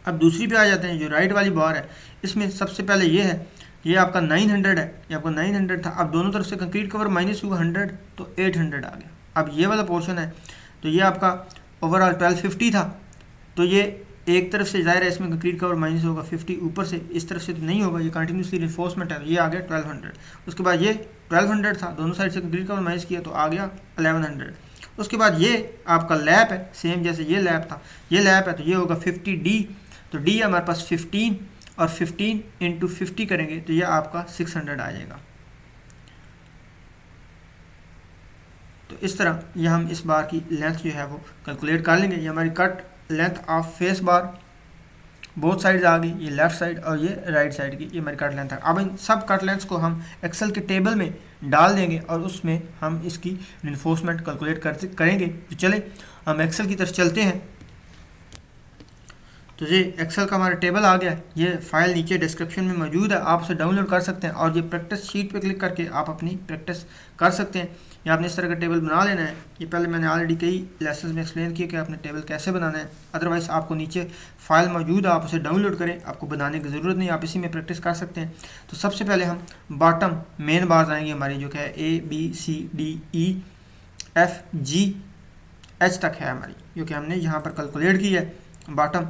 अब दूसरी पे आ जाते हैं, जो राइट वाली बार है इसमें सबसे पहले ये है, ये आपका 900 है, ये आपका 900 था। अब दोनों तरफ से कंक्रीट कवर माइनस हुआ 100 तो 800 आ गया। अब ये वाला पोर्शन है तो ये आपका ओवरऑल 1250 था, तो ये एक तरफ से ज़ाहिर है इसमें कंक्रीट कवर माइनस होगा 50, ऊपर से इस तरफ से तो नहीं होगा, ये कंटिन्यूसली रिइंफोर्समेंट है, ये आ गया 1200। उसके बाद ये 1200 था, दोनों साइड से कंक्रीट कवर माइनस किया तो आ गया 1100। उसके बाद ये आपका लैप है, सेम जैसे ये लैप था, ये लैप है तो ये होगा 50D। तो D हमारे पास 15 और 15 इंटू 50 करेंगे तो ये आपका 600 आ जाएगा। तो इस तरह ये हम इस बार की लेंथ जो है वो कैलकुलेट कर लेंगे। ये हमारी cut length of face bar both sides आ गई, ये लेफ़्ट साइड और ये राइट साइड की, ये हमारी कट लेंथ है। अब इन सब कट लेंथ्स को हम एक्सेल के टेबल में डाल देंगे और उसमें हम इसकी रिइंफोर्समेंट कैलकुलेट करेंगे। तो चले हम एक्सेल की तरफ चलते हैं। तो ये एक्सेल का हमारा टेबल आ गया, ये फाइल नीचे डिस्क्रिप्शन में मौजूद है, आप उसे डाउनलोड कर सकते हैं और ये प्रैक्टिस शीट पे क्लिक करके आप अपनी प्रैक्टिस कर सकते हैं। या आपने इस तरह का टेबल बना लेना है। ये पहले मैंने ऑलरेडी कई लेसन में एक्सप्लेन किया कि आपने टेबल कैसे बनाना है। अदरवाइज़ आपको नीचे फाइल मौजूद है, आप उसे डाउनलोड करें, आपको बनाने की ज़रूरत नहीं, आप इसी में प्रैक्टिस कर सकते हैं। तो सबसे पहले हम बॉटम मेन बार्स आएंगी हमारी, जो कि है ABCDEFGH तक है हमारी, जो कि हमने यहाँ पर कैलकुलेट की है। बॉटम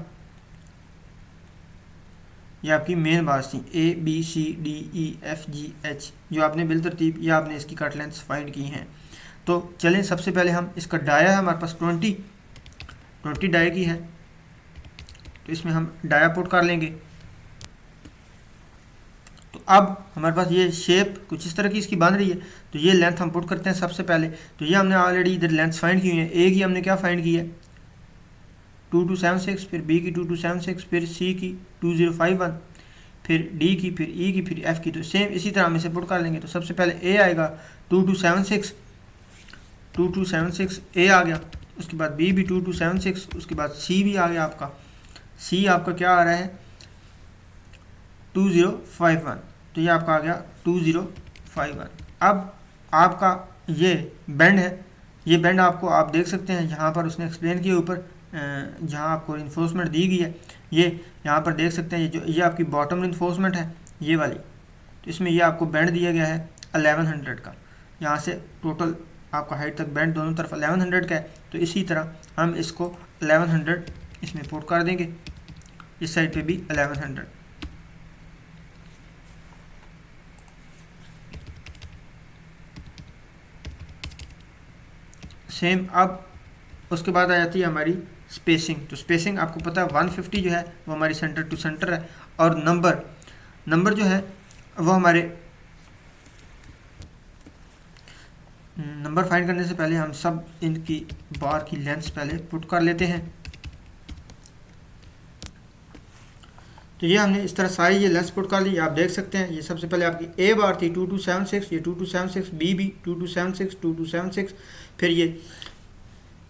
ये आपकी मेन बार्स थी ABCDEFGH, जो आपने बिल तरतीब या आपने इसकी कट लेंथ्स फाइंड की हैं। तो चलें सबसे पहले हम इसका डाया है हमारे पास 20 डाया की है, तो इसमें हम डाया पुट कर लेंगे। तो अब हमारे पास ये शेप कुछ इस तरह की इसकी बन रही है, तो ये लेंथ हम पुट करते हैं सबसे पहले। तो ये हमने ऑलरेडी इधर लेंथ फाइंड की हुई है। ए की हमने क्या फाइंड की है 2276, फिर बी की 2276, फिर सी की 2051, फिर डी की, फिर ई की, फिर एफ की। तो सेम इसी तरह हम इसे पुट कर लेंगे। तो सबसे पहले ए आएगा 2276 ए आ गया। उसके बाद बी भी 2276, उसके बाद सी भी आ गया आपका। सी आपका क्या आ रहा है 2051, तो ये आपका आ गया 2051। अब आपका ये बैंड है ये बैंड आपको आप देख सकते हैं यहाँ पर उसने एक्सप्लेन किया ऊपर जहाँ आपको इन्फोर्समेंट दी गई है, ये यहाँ पर देख सकते हैं ये आपकी बॉटम इन्फोर्समेंट है ये वाली। तो इसमें ये आपको बैंड दिया गया है 1100 का, यहाँ से टोटल आपका हाइट तक बैंड दोनों तरफ 1100 का है। तो इसी तरह हम इसको 1100 इसमें पुट कर देंगे, इस साइड पे भी 1100। सेम अब उसके बाद आ जाती है हमारी स्पेसिंग। तो स्पेसिंग आपको पता है 150 जो है वो हमारी सेंटर टू सेंटर है, और नंबर जो है वो हमारे नंबर फाइंड करने से पहले हम सब इनकी बार की लेंथ पहले पुट कर लेते हैं। तो ये हमने इस तरह सारी ये लेंथ पुट कर ली, आप देख सकते हैं। ये सबसे पहले आपकी ए बार थी 2276, ये 2276, बी भी 2276, 2276, फिर ये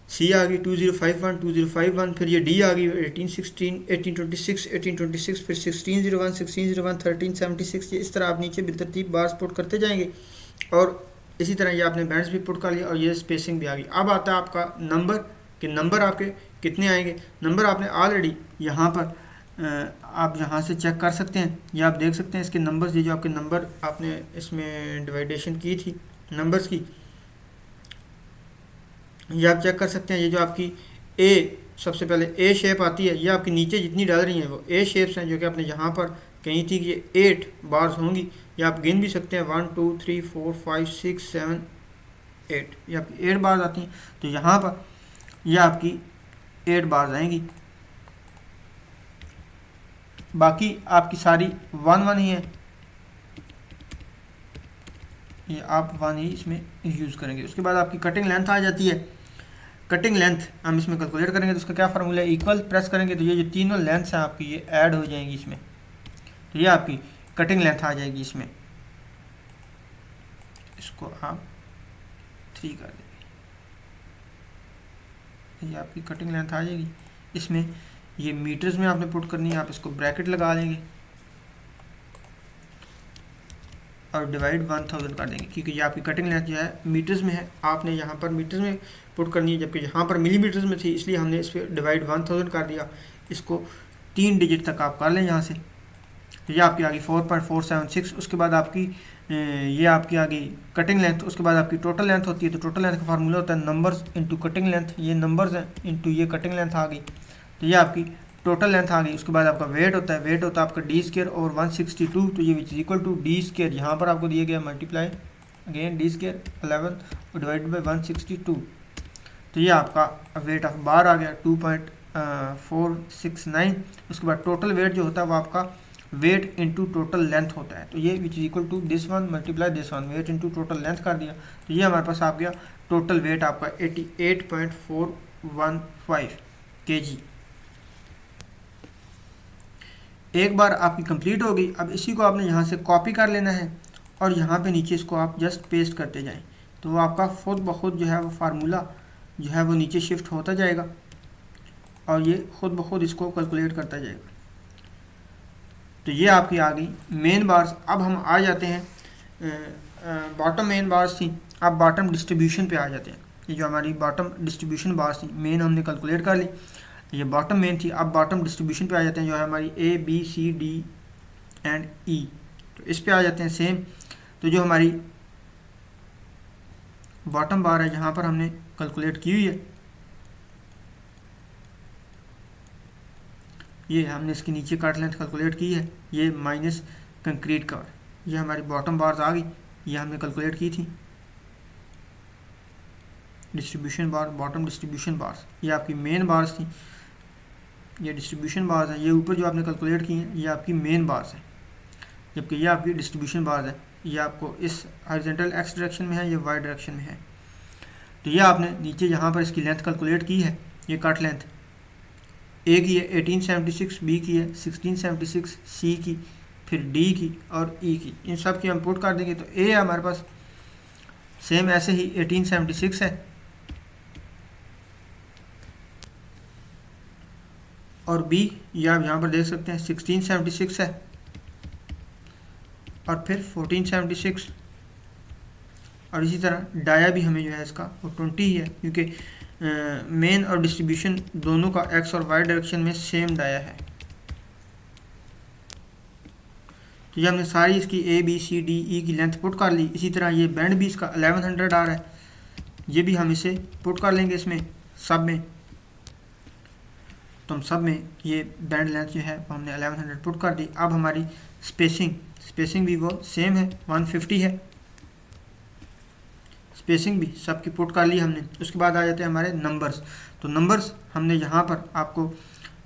सी आ गई 2051, 2051, फिर ये डी आ गई 1816, 1826, 1826, फिर 1601, 1601, 1376। ये इस तरह आप नीचे बेतरतीब बार्स पुट करते जाएंगे, और इसी तरह ये आपने बैंड्स भी पुट कर लिया, और ये स्पेसिंग भी आ गई। अब आता है आपका नंबर, कि नंबर आपके कितने आएंगे। नंबर आपने ऑलरेडी यहाँ पर आप यहाँ से चेक कर सकते हैं, ये आप देख सकते हैं इसके नंबर्स, ये जो आपके नंबर आपने इसमें डिवाइडेशन की थी नंबर्स की, ये आप चेक कर सकते हैं। ये जो आपकी ए सबसे पहले ए शेप आती है, ये आपकी नीचे जितनी डाल रही हैं वो ए शेप्स हैं, जो कि आपने यहाँ पर कहीं थी कि ये 8 बार्स होंगी, ये आप गिन भी सकते हैं 1 2 3 4 5 6 7 8, ये आपकी 8 बार्स आती हैं। तो यहाँ पर ये आपकी 8 बार्स आएंगी, बाकी आपकी सारी 1 1 ही है, ये आप 1 ही इसमें यूज़ करेंगे। उसके बाद आपकी कटिंग लेंथ आ जाती है। कटिंग लेंथ हम इसमें कैलकुलेट करेंगे, तो उसका क्या फार्मूला है, इक्वल प्रेस करेंगे तो ये जो तीनों लेंथ्स हैं आपकी ये ऐड हो जाएंगी इसमें, तो ये आपकी कटिंग लेंथ आ जाएगी इसमें। इसको आप 3 कर देंगे, ये आपकी कटिंग लेंथ आ जाएगी। इसमें ये मीटर्स में आपने पुट करनी है, आप इसको ब्रैकेट लगा लेंगे और डिवाइड 1000 कर देंगे, क्योंकि ये आपकी कटिंग लेंथ जो है मीटर्स में है, आपने यहाँ पर मीटर्स में पुट करनी है, जबकि यहाँ पर मिलीमीटर्स में थी, इसलिए हमने इस पर डिवाइड 1000 कर दिया। इसको 3 डिजिट तक आप कर लें यहाँ से। तो ये आपकी आ गई 4.476। उसके बाद आपकी ये आपकी आ गई कटिंग लेंथ। उसके बाद आपकी टोटल लेंथ होती है, तो टोटल लेंथ का फार्मूला होता है नंबर्स इंटू कटिंग लेंथ, ये नंबर्स हैं इंटू ये कटिंग लेंथ आ गई, तो ये आपकी टोटल लेंथ आ गई। उसके बाद आपका वेट होता है, वेट होता है आपका डी स्क्वायर और 162, तो ये which is equal to D square, यहाँ पर आपको दिया गया मल्टीप्लाई अगेन डी स्क्वायर 11 और डिवाइड बाई 162, तो ये आपका वेट ऑफ बार आ गया 2.469। उसके बाद टोटल वेट जो होता है वो आपका वेट इंटू टोटल लेंथ होता है, तो ये which is equal to this one multiply this one, weight into total length कर दिया, तो ये हमारे पास आ गया टोटल वेट आपका 88.415 kg। एक बार आपकी कंप्लीट हो गई, अब इसी को आपने यहाँ से कॉपी कर लेना है और यहाँ पे नीचे इसको आप जस्ट पेस्ट करते जाएं, तो वो आपका खुद ब खुद जो है वो फार्मूला जो है वो नीचे शिफ्ट होता जाएगा और ये खुद ब खुद इसको कैलकुलेट करता जाएगा। तो ये आपकी आ गई मेन बार्स। अब हम आ जाते हैं बॉटम मेन बार्स थी, अब बॉटम डिस्ट्रीब्यूशन पे आ जाते हैं। ये जो हमारी बॉटम डिस्ट्रीब्यूशन बार्स थी, मेन हमने कैलकुलेट कर ली, ये बॉटम मेन थी। अब बॉटम डिस्ट्रीब्यूशन पे आ जाते हैं, जो है हमारी A B C D and E, तो इस पे आ जाते हैं सेम। तो जो हमारी बॉटम बार है यहाँ पर हमने कैलकुलेट की हुई है, ये हमने इसके नीचे कट लेंथ कैलकुलेट की है, ये माइनस कंक्रीट कवर, ये हमारी बॉटम बार्स आ गई, ये हमने कैलकुलेट की थी डिस्ट्रीब्यूशन बार, बॉटम डिस्ट्रीब्यूशन बार्स। ये आपकी मेन बार्स थी, ये डिस्ट्रीब्यूशन बार्स है, ये ऊपर जो आपने कैलकुलेट की हैं ये आपकी मेन बार्स है, जबकि ये आपकी डिस्ट्रीब्यूशन बार्स है। ये आपको इस हॉरिजॉन्टल एक्स डायरेक्शन में है, ये वाई डायरेक्शन में है। तो ये आपने नीचे यहाँ पर इसकी लेंथ कैलकुलेट की है, ये कट लेंथ ए की है 1876, बी की है 1676, सी की, फिर डी की और ई की, इन सब की हम पुट कर देंगे। तो ए हमारे पास सेम ऐसे ही 1876 है और बी ये आप यहाँ पर देख सकते हैं 1676 है और फिर 1476 और इसी तरह डाया भी हमें जो है इसका वो 20 ही है, क्योंकि मेन और डिस्ट्रीब्यूशन दोनों का एक्स और वाई डायरेक्शन में सेम डाया है। तो ये हमने सारी इसकी ए बी सी डी ई की लेंथ पुट कर ली। इसी तरह ये बैंड भी इसका 1100 आ रहा है, ये भी हम इसे पुट कर लेंगे इसमें सब में। तो हम सब में ये बैंड लेंथ जो है वो हमने 1100 पुट कर दी। अब हमारी स्पेसिंग भी वो सेम है, 150 है। स्पेसिंग भी सब की पुट कर ली हमने। उसके बाद आ जाते हैं हमारे नंबर्स। तो नंबर्स हमने यहाँ पर आपको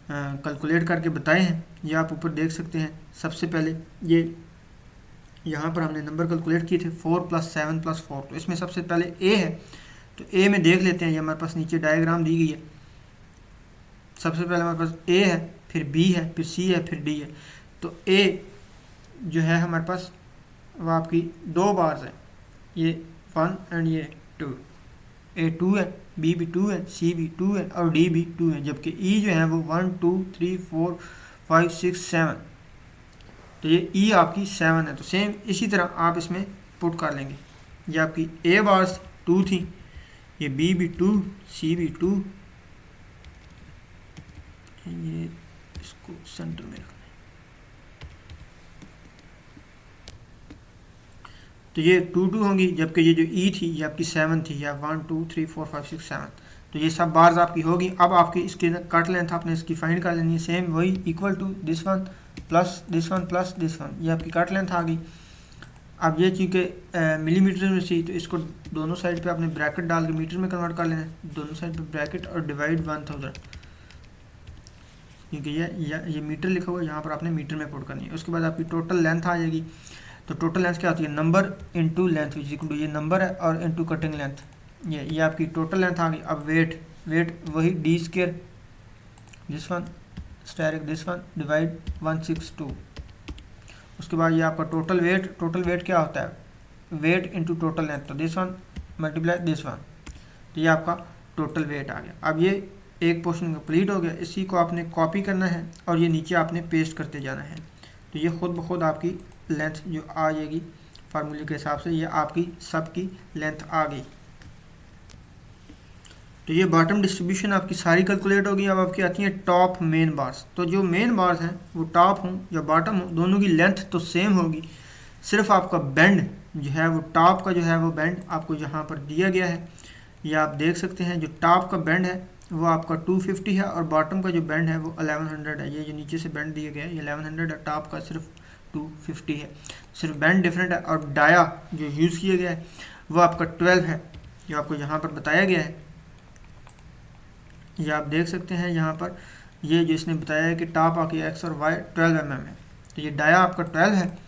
कैलकुलेट करके बताए हैं, ये आप ऊपर देख सकते हैं। सबसे पहले ये यहाँ पर हमने नंबर कैलकुलेट किए थे 4 + 7 + 4। तो इसमें सबसे पहले ए है, तो ए में देख लेते हैं। ये हमारे पास नीचे डायग्राम दी गई है। सबसे पहले हमारे पास ए है, फिर बी है, फिर सी है, फिर डी है। तो ए जो है हमारे पास वो आपकी 2 बार्स है, ये 1 एंड ये 2। ए 2 है, बी भी 2 है, सी भी 2 है और डी भी 2 है। जबकि ई जो है वो 1 2 3 4 5 6 7। तो ये ई आपकी 7 है। तो सेम इसी तरह आप इसमें पुट कर लेंगे। ये आपकी ए बार्स 2 थी, ये बी भी 2, सी भी 2, ये इसको सेंटर में रखना है। तो ये 2 2 होंगी, जबकि ये जो ई थी ये आपकी 7 थी, या 1 2 3 4 5 6 7। तो ये सब बार्स आपकी होगी। अब आपकी इसके कट लेंथ आपने इसकी फाइंड कर लेनी है, सेम वही equal to this one plus this one plus this one. ये आपकी कट लेंथ आ गई। अब ये चूँकि मिलीमीटर में थी, तो इसको दोनों साइड पे आपने ब्रैकेट डाल के मीटर में कन्वर्ट कर लेना है। दोनों साइड पे ब्रैकेट और डिवाइड 1000, क्योंकि ये मीटर लिखा हुआ है, यहाँ पर आपने मीटर में पुट करनी है। उसके बाद आपकी टोटल लेंथ आ जाएगी। तो टोटल लेंथ क्या होती है? Number into length, which equal to ये नंबर है और इंटू कटिंग लेंथ। ये आपकी टोटल लेंथ आ गई। अब वेट वही D square this one asterisk this one divide 162। उसके बाद ये आपका टोटल वेट क्या होता है? वेट इंटू टोटल लेंथ, तो this one multiply this one. तो ये आपका टोटल वेट आ गया। अब ये एक पोर्शन कंप्लीट हो गया। इसी को आपने कॉपी करना है और ये नीचे आपने पेस्ट करते जाना है। तो ये खुद ब खुद आपकी लेंथ जो आ जाएगी फार्मूले के हिसाब से, ये आपकी सब की लेंथ आ गई। तो ये बॉटम डिस्ट्रीब्यूशन आपकी सारी कैलकुलेट होगी। अब आपकी आती है टॉप मेन बार्स। तो जो मेन बार्स हैं वो टॉप हों या बॉटम हो, दोनों की लेंथ तो सेम होगी। सिर्फ आपका बेंड जो है वो टॉप का जो है वो बेंड आपको यहाँ पर दिया गया है। ये आप देख सकते हैं, जो टॉप का बेंड है वो आपका 250 है और बॉटम का जो बेंड है वो 1100 है। ये जो नीचे से बेंड दिया गया है ये 1100 है, टॉप का सिर्फ 250 है। सिर्फ बेंड डिफरेंट है। और डाया जो यूज़ किया गया है वो आपका 12 है, जो आपको यहाँ पर बताया गया है। ये आप देख सकते हैं यहाँ पर, ये जो इसने बताया है कि टॉप आपकी एक्स और वाई 12 mm है। तो ये डाया आपका 12 है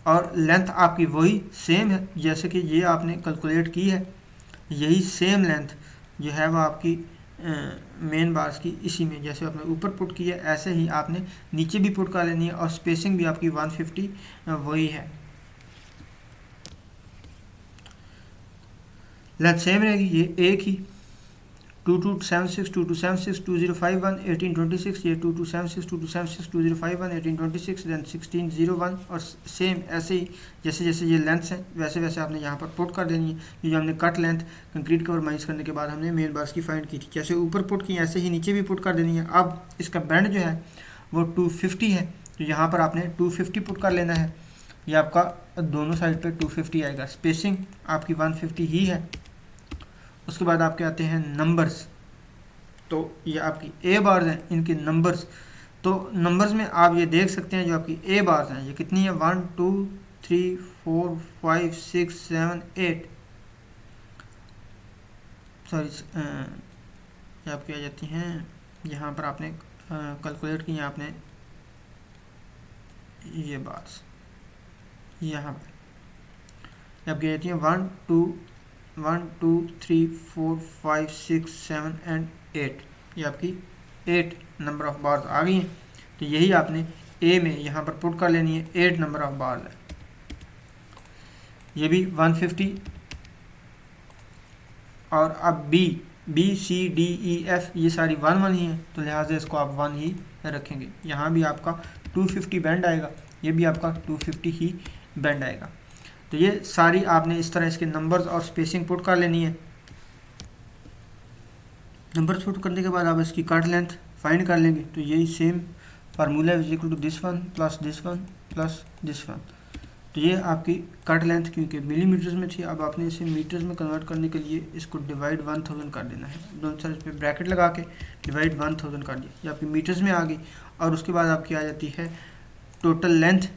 और लेंथ आपकी वही सेम है जैसे कि ये आपने कैलकुलेट की है। यही सेम लेंथ जो है वो आपकी मेन बार्स की इसी में जैसे आपने ऊपर पुट किया है ऐसे ही आपने नीचे भी पुट कर लेनी है। और स्पेसिंग भी आपकी 150 वही है। लेंथ सेम रहेगी, ये एक ही 2276 2276 2051 1826, ये 2276 2276 2051 1826, देन 1601। और सेम ऐसे ही जैसे जैसे ये लेंथ्स हैं वैसे वैसे आपने यहाँ पर पुट कर देनी है। ये जो हमने cut length concrete cover minus करने के बाद हमने मेन बार्स की फाइंड की थी, जैसे ऊपर पुट की ऐसे ही नीचे भी पुट कर देनी है। अब इसका बैंड जो है वो 250 है, तो यहाँ पर आपने 250 पुट कर लेना है। ये आपका दोनों साइड पर 250 आएगा। स्पेसिंग आपकी 150 ही है। उसके बाद आपके आते हैं नंबर्स। तो ये आपकी ए बार्स हैं, इनके नंबर्स। तो नंबर्स में आप ये देख सकते हैं जो आपकी ए बार्स हैं ये कितनी है 1 2 3 4 5 6 7 8। सॉरी ये आपकी आ जाती हैं यहाँ पर आपने कैलकुलेट की आपने ये बार्स यहाँ पर आपकी आ जाती हैं 1 2 3 4 5 6 7 एंड 8। ये आपकी 8 नंबर ऑफ बार्स आ गई हैं। तो यही आपने ए में यहाँ पर पुट कर लेनी है, 8 नंबर ऑफ बार्स है। ये भी 150। और अब B C D E F ये सारी 1 1 ही हैं, तो लिहाजा इसको आप 1 ही रखेंगे। यहाँ भी आपका 250 बैंड आएगा, ये भी आपका 250 ही बैंड आएगा। तो ये सारी आपने इस तरह इसके नंबर्स और स्पेसिंग पुट कर लेनी है। नंबर्स पुट करने के बाद आप इसकी कट लेंथ फाइंड कर लेंगे। तो यही same formula is equal to this one plus this one plus this one. तो ये आपकी कट लेंथ क्योंकि मिलीमीटर्स में थी, अब आपने इसे मीटर्स में कन्वर्ट करने के लिए इसको डिवाइड 1000 कर देना है। दोनों साइड पे ब्रैकेट लगा के डिवाइड 1000 कर दिया, ये आपकी मीटर्स में आ गई। और उसके बाद आपकी आ जाती है टोटल लेंथ।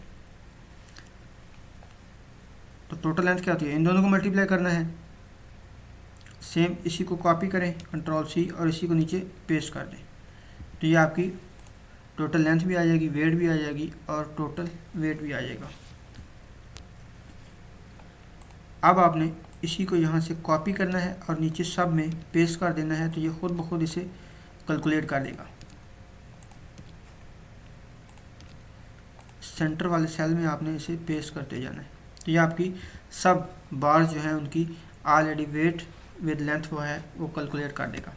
तो टोटल लेंथ क्या होती है, इन दोनों को मल्टीप्लाई करना है। सेम इसी को कॉपी करें, कंट्रोल सी, और इसी को नीचे पेस्ट कर दें। तो ये आपकी टोटल लेंथ भी आ जाएगी, वेट भी आ जाएगी और टोटल वेट भी आ जाएगा। अब आपने इसी को यहाँ से कॉपी करना है और नीचे सब में पेस्ट कर देना है। तो ये खुद ब खुद इसे कैलकुलेट कर देगा। सेंटर वाले सेल में आपने इसे पेस्ट करते जाना है। तो ये आपकी सब बार्स जो हैं उनकी ऑलरेडी वेट विद लेंथ वो है वो कैलकुलेट कर देगा।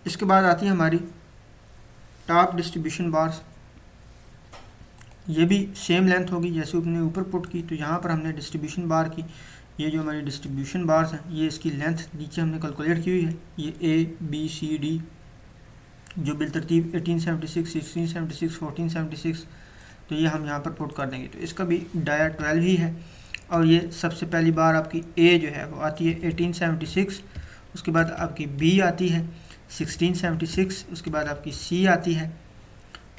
इसके बाद आती है हमारी टॉप डिस्ट्रीब्यूशन बार्स। ये भी सेम लेंथ होगी जैसे हमने ऊपर पुट की। तो यहाँ पर हमने डिस्ट्रीब्यूशन बार की, ये जो हमारी डिस्ट्रीब्यूशन बार्स हैं ये इसकी लेंथ नीचे हमने कैलकुलेट की हुई है। ये A B C D जो बिलतरतीब 1876, 1676, 1476, तो ये हम यहाँ पर पुट कर देंगे। तो इसका भी डाया 12 ही है। और ये सबसे पहली बार आपकी A जो है वो आती है 1876, उसके बाद आपकी B आती है 1676, उसके बाद आपकी C आती है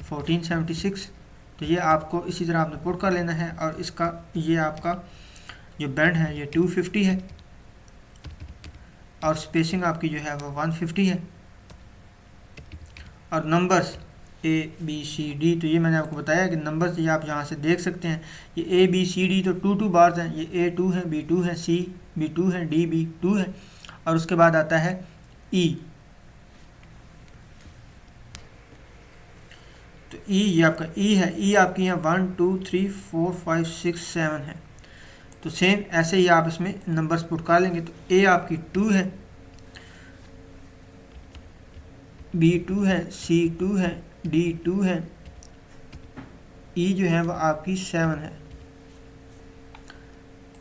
1476। तो ये आपको इसी तरह आपने पुट कर लेना है। और इसका ये आपका जो बैंड है ये 250 है और स्पेसिंग आपकी जो है वो 150 है। और numbers A B C D, तो ये मैंने आपको बताया कि नंबर्स ये आप यहाँ से देख सकते हैं। ये A B C D तो 2 बार्स हैं, ये A2 है, B2 है, C B2 है, D B2 है। और उसके बाद आता है E। तो E ये आपका E है। E आपकी यहाँ 1 2 3 4 5 6 7 है। तो सेम ऐसे ही आप इसमें नंबर्स पुट कर लेंगे। तो A आपकी 2 है, B2 है, C2 है, D2 है, E जो है वो आपकी 7 है।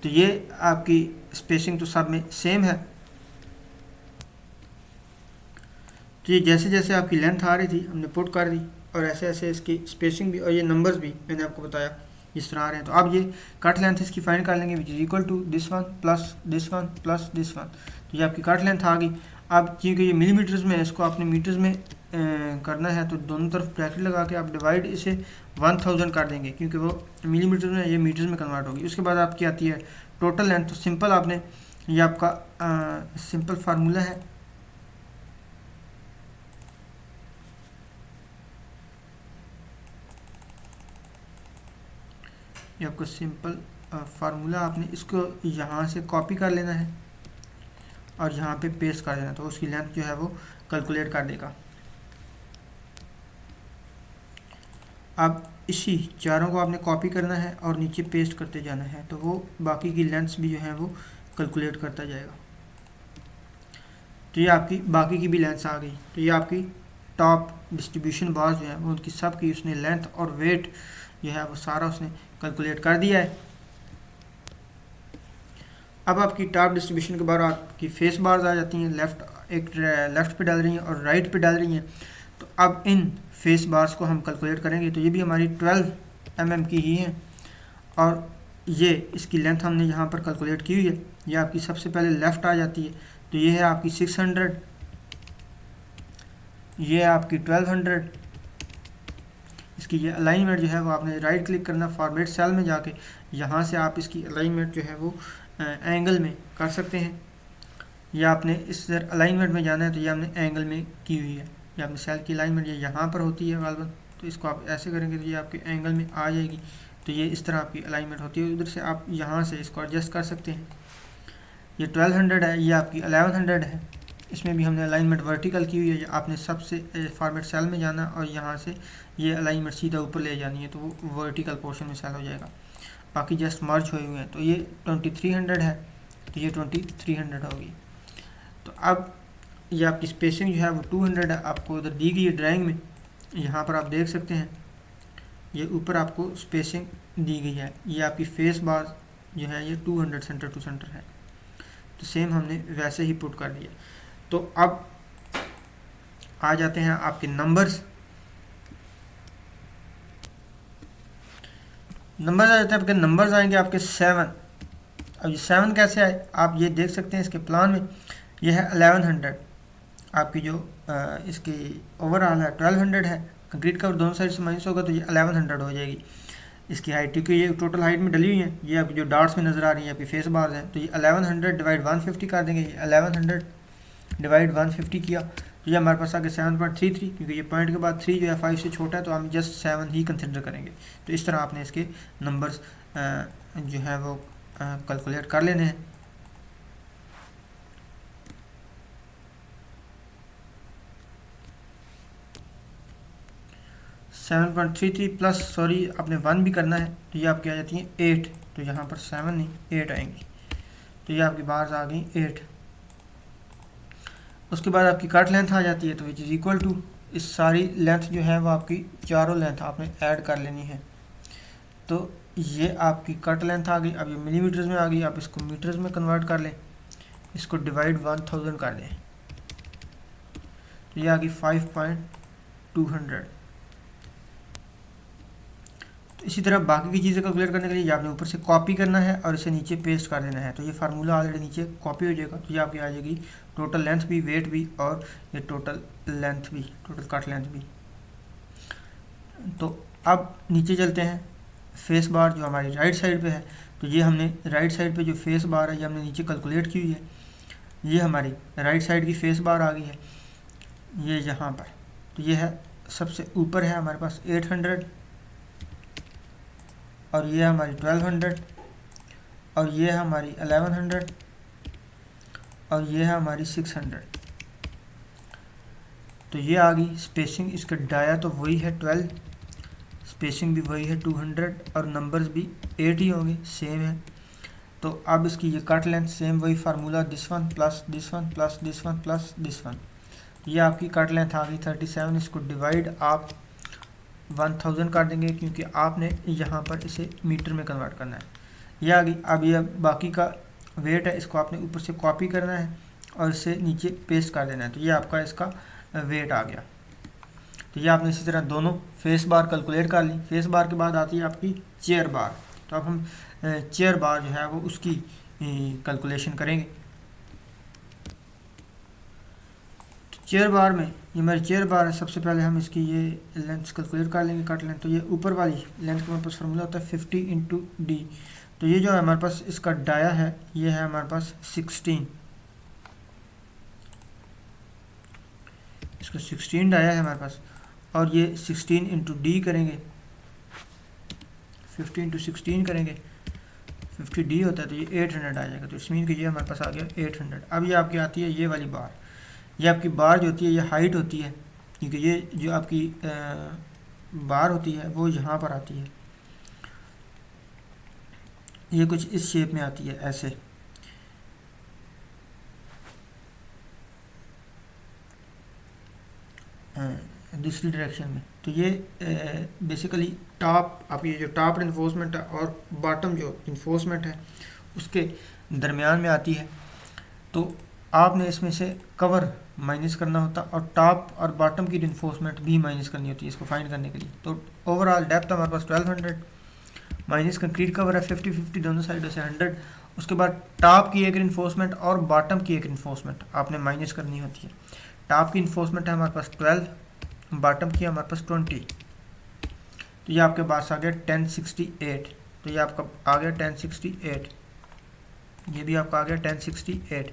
तो ये आपकी स्पेसिंग तो सब में सेम है। तो ये जैसे जैसे आपकी लेंथ आ रही थी हमने पुट कर दी और ऐसे ऐसे इसकी स्पेसिंग भी और ये नंबर्स भी मैंने आपको बताया इस तरह आ रहे हैं। तो अब ये कट लेंथ इसकी फाइंड कर लेंगे which is equal to this one plus this one plus this one. तो ये आपकी कट लेंथ आ गई। अब क्योंकि ये मिलीमीटर्स में है इसको आपने मीटर्स में करना है, तो दोनों तरफ ब्रैकेट लगा के आप डिवाइड इसे 1000 कर देंगे क्योंकि वो मिलीमीटर में ये मीटर्स में कन्वर्ट होगी। उसके बाद आपकी आती है टोटल लेंथ। तो सिंपल आपने ये आपका सिंपल फार्मूला है। ये आपका सिंपल फार्मूला, आपने इसको यहाँ से कॉपी कर लेना है और यहाँ पे पेस्ट कर देना, तो उसकी लेंथ जो है वो कैलकुलेट कर देगा। अब इसी चारों को आपने कॉपी करना है और नीचे पेस्ट करते जाना है, तो वो बाकी की लेंथ्स भी जो है वो कैलकुलेट करता जाएगा। तो ये आपकी बाकी की भी लेंथ्स आ गई। तो ये आपकी टॉप डिस्ट्रीब्यूशन बार्स जो है वो उनकी सब की उसने लेंथ और वेट जो है वो सारा उसने कैलकुलेट कर दिया है। अब आपकी टॉप डिस्ट्रीब्यूशन के बाद आपकी फेस बार्स आ जाती हैं, एक लेफ़्ट पे डाल रही हैं और राइट पे डाल रही हैं। तो अब इन फेस बार्स को हम कैलकुलेट करेंगे। तो ये भी हमारी 12 mm की ही है और ये इसकी लेंथ हमने यहाँ पर कैलकुलेट की हुई है। ये आपकी सबसे पहले लेफ़्ट आ जाती है, तो ये है आपकी 600, ये आपकी 1200। इसकी ये अलाइनमेंट जो है वो आपने राइट क्लिक करना, फॉर्मेट सेल में जाके यहाँ से आप इसकी अलाइनमेंट जो है वो एंगल में कर सकते हैं। या आपने इस अलाइनमेंट में जाना है तो ये हमने एंगल में की हुई है। ये आपने सेल की अलाइनमेंट ये यहाँ पर होती है गालबन, तो इसको आप ऐसे करेंगे तो ये आपके एंगल में आ जाएगी। तो ये इस तरह आपकी अलाइनमेंट होती है। उधर से आप यहाँ से इसको एडजस्ट कर सकते हैं। ये 1200 है, ये आपकी 1100 है। इसमें भी हमने अलाइनमेंट वर्टिकल की हुई है। आपने सबसे फॉर्मेट सेल में जाना और यहाँ से ये अलाइनमेंट सीधा ऊपर ले जानी है, तो वो वर्टिकल पोर्शन में सेल हो जाएगा। बाकी जस्ट मर्ज हुए हुए हैं। तो ये 2300 है, तो ये 2300 होगी। तो अब ये आपकी स्पेसिंग जो है वो 200 है, आपको उधर दी गई है ड्राइंग में, यहाँ पर आप देख सकते हैं ये ऊपर आपको स्पेसिंग दी गई है। ये आपकी फेस बार जो है ये 200 सेंटर टू सेंटर है, तो सेम हमने वैसे ही पुट कर दिया। तो अब आ जाते हैं आपके नंबर्स। नंबर्स आ जाते हैं आपके, नंबर्स आएंगे आपके 7। अब ये 7 कैसे आए आप ये देख सकते हैं इसके प्लान में। ये है 1100 आपकी जो इसकी ओवरऑल है 1200 है। कंक्रीट का दोनों साइड से माइनस होगा तो ये 1100 हो जाएगी इसकी हाइट, क्योंकि ये टोटल हाइट में डली हुई है। ये आपकी जो डार्ट्स में नज़र आ रही है आपकी फेस बार्स हैं, तो ये 1100 डिवाइड 150 कर देंगे। ये 1100 डिवाइड 150 किया तो ये हमारे पास आगे 7.33, क्योंकि ये पॉइंट के बाद 3 जो है 5 से छोटा है तो हम जस्ट 7 ही कंसिडर करेंगे। तो इस तरह आपने इसके नंबर्स जो है वो कैलकुलेट कर लेने हैं। Seven point three three plus sorry आपने 1 भी करना है, तो ये आपकी आ जाती हैं 8, तो यहाँ पर 7 नहीं 8 आएंगी। तो ये आपकी बार्स आ गई 8। उसके बाद आपकी कट लेंथ आ जाती है, तो विच इज़ इक्वल टू इस सारी लेंथ जो है वो आपकी चारों लेंथ आपने ऐड कर लेनी है। तो ये आपकी कट लेंथ आ गई। अब ये मिलीमीटर्स में आ गई, आप इसको मीटर्स में कन्वर्ट कर लें, इसको डिवाइड 1000 कर दें, तो ये आ गई 5.200। तो इसी तरह बाकी की चीज़ें कैलकुलेट करने के लिए आपने ऊपर से कॉपी करना है और इसे नीचे पेस्ट कर देना है। तो ये फार्मूला ऑलरेडी नीचे कॉपी हो जाएगा। तो ये आपकी आ जाएगी टोटल लेंथ भी, वेट भी, और ये टोटल लेंथ भी, टोटल कट लेंथ भी। तो अब नीचे चलते हैं, फेस बार जो हमारी राइट साइड पे है, तो ये हमने राइट साइड पे जो फेस बार है ये हमने नीचे कैलकुलेट की हुई है। ये हमारी राइट साइड की फेस बार आ गई है ये यहाँ पर। तो ये है सबसे ऊपर है हमारे पास 800, और ये है हमारी 1200, और ये है हमारी 1100, और ये है हमारी 600। तो ये आ गई स्पेसिंग। इसका डाया तो वही है 12, स्पेसिंग भी वही है 200, और नंबर्स भी 8 ही होंगे, सेम है। तो अब इसकी ये कट लेंथ सेम वही formula, this one plus this one plus this one plus this one. ये आपकी कट लेंथ आ गई 37। इसको डिवाइड आप 1000 कर देंगे, क्योंकि आपने यहाँ पर इसे मीटर में कन्वर्ट करना है। ये आ गई। अब ये बाकी का वेट है, इसको आपने ऊपर से कॉपी करना है और इसे नीचे पेस्ट कर देना है। तो ये आपका इसका वेट आ गया। तो ये आपने इसी तरह दोनों फेस बार कैलकुलेट कर ली। फेस बार के बाद आती है आपकी चेयर बार। तो अब हम चेयर बार जो है वो उसकी कैलकुलेशन करेंगे। चेयर बार में ये हमारी चेयर बार है। सबसे पहले हम इसकी ये लेंथ कैलकुलेट कर लेंगे, कट लेंथ। तो ये ऊपर वाली लेंथ का हमारे पास फार्मूला होता है 50 × d। तो ये जो है हमारे पास इसका डाया है ये है हमारे पास 16, इसका 16 डाया है हमारे पास। और ये 16 × d करेंगे, 50 × 16 करेंगे, 50d होता है, तो ये 800 आ जाएगा। तो इसमें कि ये हमारे पास आ गया 800। अब ये आपकी आती है ये वाली बार। ये आपकी बार जो होती है ये हाइट होती है, क्योंकि ये जो आपकी बार होती है वो यहाँ पर आती है, ये कुछ इस शेप में आती है ऐसे। दूसरी डायरेक्शन में। तो ये बेसिकली टॉप, आप ये जो टॉप इन्फोर्समेंट है और बॉटम जो इन्फोर्समेंट है उसके दरमियान में आती है। तो आपने इसमें से कवर माइनस करना होता और टॉप और बॉटम की इन्फोर्समेंट भी माइनस करनी होती है इसको फाइंड करने के लिए। तो ओवरऑल डेप्थ हमारे पास 1200 माइनस कंक्रीट कवर है 50-50 दोनों साइडों से 100। उसके बाद टॉप की एक इन्फोर्समेंट और बॉटम की एक इन्फोर्समेंट आपने माइनस करनी होती है। टॉप की इन्फोर्समेंट है हमारे पास 12, बॉटम की हमारे पास 20। तो ये आपके पास आ गया 1068। तो ये आपका आ गया 1068, ये भी आपका आ गया 1068।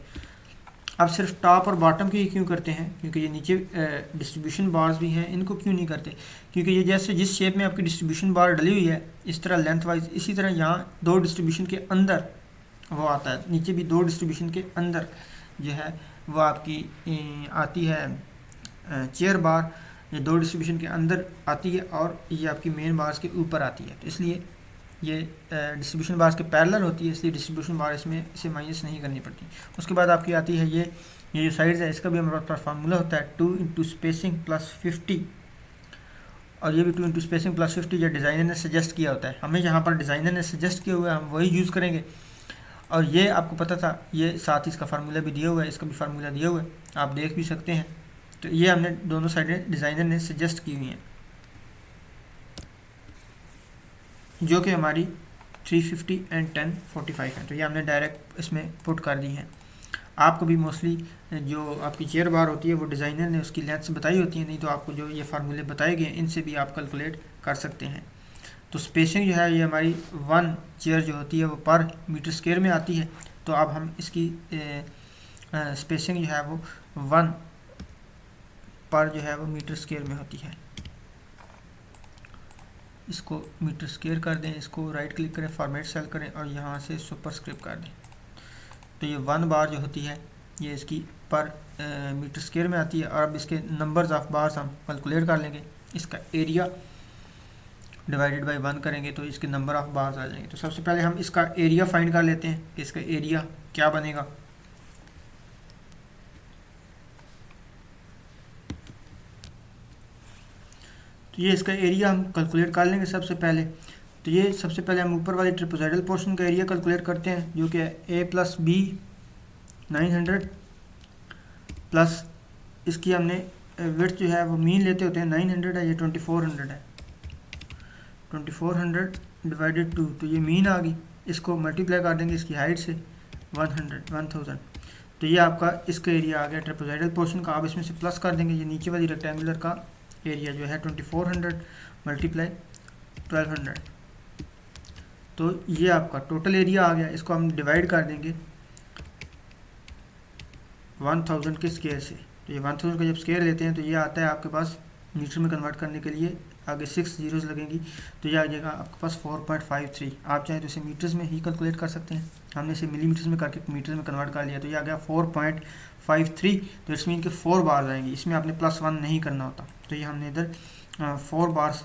अब सिर्फ टॉप और बॉटम की क्यों करते हैं, क्योंकि ये नीचे डिस्ट्रीब्यूशन बार्स भी हैं, इनको क्यों नहीं करते, क्योंकि ये जैसे जिस शेप में आपकी डिस्ट्रीब्यूशन बार डली हुई है इस तरह लेंथ वाइज, इसी तरह यहाँ 2 डिस्ट्रीब्यूशन के अंदर वो आता है, नीचे भी 2 डिस्ट्रीब्यूशन के अंदर जो है वो आपकी आती है चेयर बार। ये 2 डिस्ट्रीब्यूशन के अंदर आती है और ये आपकी मेन बार्स के ऊपर आती है। तो इसलिए ये डिस्ट्रीब्यूशन बार्स के पैरेलल होती है, इसलिए डिस्ट्रीब्यूशन बार इसमें इसे माइनस नहीं करनी पड़ती। उसके बाद आपकी आती है ये जो साइड्स है, इसका भी हमारे पास फार्मूला होता है 2 × स्पेसिंग प्लस 50, और ये भी 2 इंटू स्पेसिंग प्लस 50 या डिज़ाइनर ने सजेस्ट किया होता है, हमें यहाँ पर डिज़ाइनर ने सजेस्ट किया हुआ है, हम वही यूज़ करेंगे। और ये आपको पता था, ये साथ ही इसका फार्मूला भी दिया हुआ है, इसका भी फार्मूला दिया हुआ है, आप देख भी सकते हैं। तो ये हमने दोनों साइडें डिज़ाइनर ने सजेस्ट की हुई हैं, जो कि हमारी 350 एंड 1045 है। तो ये हमने डायरेक्ट इसमें पुट कर दी हैं। आपको भी मोस्टली जो आपकी चेयर बार होती है वो डिज़ाइनर ने उसकी लेंथ्स बताई होती है, नहीं तो आपको जो ये फार्मूले बताए गए हैं इनसे भी आप कैलकुलेट कर सकते हैं। तो स्पेसिंग जो है ये हमारी 1 चेयर जो होती है वो पर मीटर स्क्वायर में आती है। तो अब हम इसकी स्पेसिंग जो है वो 1 पर जो है वो मीटर स्क्वायर में होती है। इसको मीटर स्क्वायर कर दें, इसको राइट क्लिक करें, फॉर्मेट सेल करें और यहाँ से सुपरस्क्रिप्ट कर दें। तो ये 1 बार जो होती है ये इसकी पर मीटर स्क्वायर में आती है। और अब इसके नंबर्स ऑफ बार्स हम कैलकुलेट कर लेंगे। इसका एरिया डिवाइडेड बाय 1 करेंगे तो इसके नंबर ऑफ बार्स आ जाएंगे। तो सबसे पहले हम इसका एरिया फाइंड कर लेते हैं कि इसका एरिया क्या बनेगा। तो ये इसका एरिया हम कैलकुलेट कर लेंगे सबसे पहले। तो ये सबसे पहले हम ऊपर वाले ट्रिपोज़ाइडल पोर्शन का एरिया कैलकुलेट करते हैं, जो कि ए प्लस बी 900 प्लस इसकी हमने विड्थ जो है वो मीन लेते होते हैं 900 है, ये 2400 है। 2400 डिवाइडेड 2, तो ये मीन आ गई। इसको मल्टीप्लाई कर देंगे इसकी हाइट से 1000। तो ये आपका इसका एरिया आ गया ट्रिपोज़ाइडल पोर्शन का। आप इसमें से प्लस कर देंगे, ये नीचे वाली रेक्टेंगुलर का एरिया जो है 2400 मल्टीप्लाई 1200, तो ये आपका टोटल एरिया आ गया। इसको हम डिवाइड कर देंगे 1000 के स्क्वायर से। तो ये 1000 का जब स्क्वायर लेते हैं तो ये आता है आपके पास मीटर में कन्वर्ट करने के लिए आगे 6 जीरोज़ लगेंगी, तो ये आ जाएगा आपके पास 4.53। आप चाहें तो इसे मीटर्स में ही कैलकुलेट कर सकते हैं, हमने इसे मिलीमीटर्स में करके मीटर्स में कन्वर्ट कर लिया। तो ये आ गया 4.53। तो इट्स मीन के 4 बार आएंगी, इसमें आपने +1 नहीं करना होता। तो ये हमने इधर 4 बार्स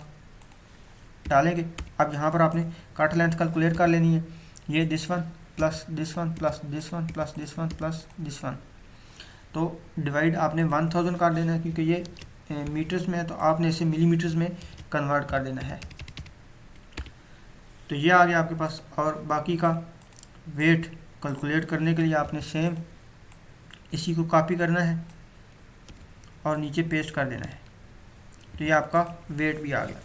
डालेंगे। अब यहाँ पर आपने कट लेंथ कैलकुलेट कर लेनी है। ये this one plus this one plus this one plus this one plus this one, तो डिवाइड आपने 1000 कर देना है, क्योंकि ये मीटर्स में है तो आपने इसे मिलीमीटर्स में कन्वर्ट कर देना है। तो ये आ गया आपके पास। और बाकी का वेट कैलकुलेट करने के लिए आपने सेम इसी को कॉपी करना है और नीचे पेस्ट कर देना है। तो ये आपका वेट भी आ गया।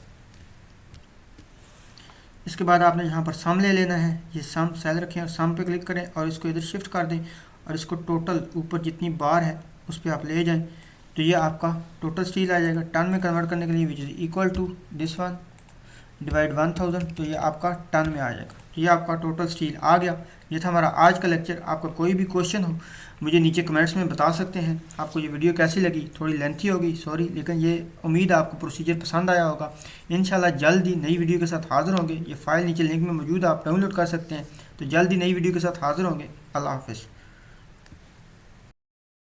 इसके बाद आपने यहाँ पर सम ले लेना है। ये सम सेल रखें और सम पे क्लिक करें और इसको इधर शिफ्ट कर दें और इसको टोटल ऊपर जितनी बार है उस पर आप ले जाएं। तो ये आपका टोटल स्टील आ जाएगा टन में कन्वर्ट करने के लिए, which is equal to this one divide 1000। तो ये आपका टन में आ जाएगा। तो ये आपका टोटल स्टील आ गया। ये था हमारा आज का लेक्चर। आपका कोई भी क्वेश्चन हो मुझे नीचे कमेंट्स में बता सकते हैं। आपको ये वीडियो कैसी लगी, थोड़ी लेंथी होगी सॉरी, लेकिन ये उम्मीद आपको प्रोसीजर पसंद आया होगा। इंशाल्लाह जल्द ही नई वीडियो के साथ हाज़िर होंगे। ये फ़ाइल नीचे लिंक में मौजूद है, आप डाउनलोड कर सकते हैं। तो जल्द ही नई वीडियो के साथ हाज़िर होंगे। अल्लाह हाफ़िज़।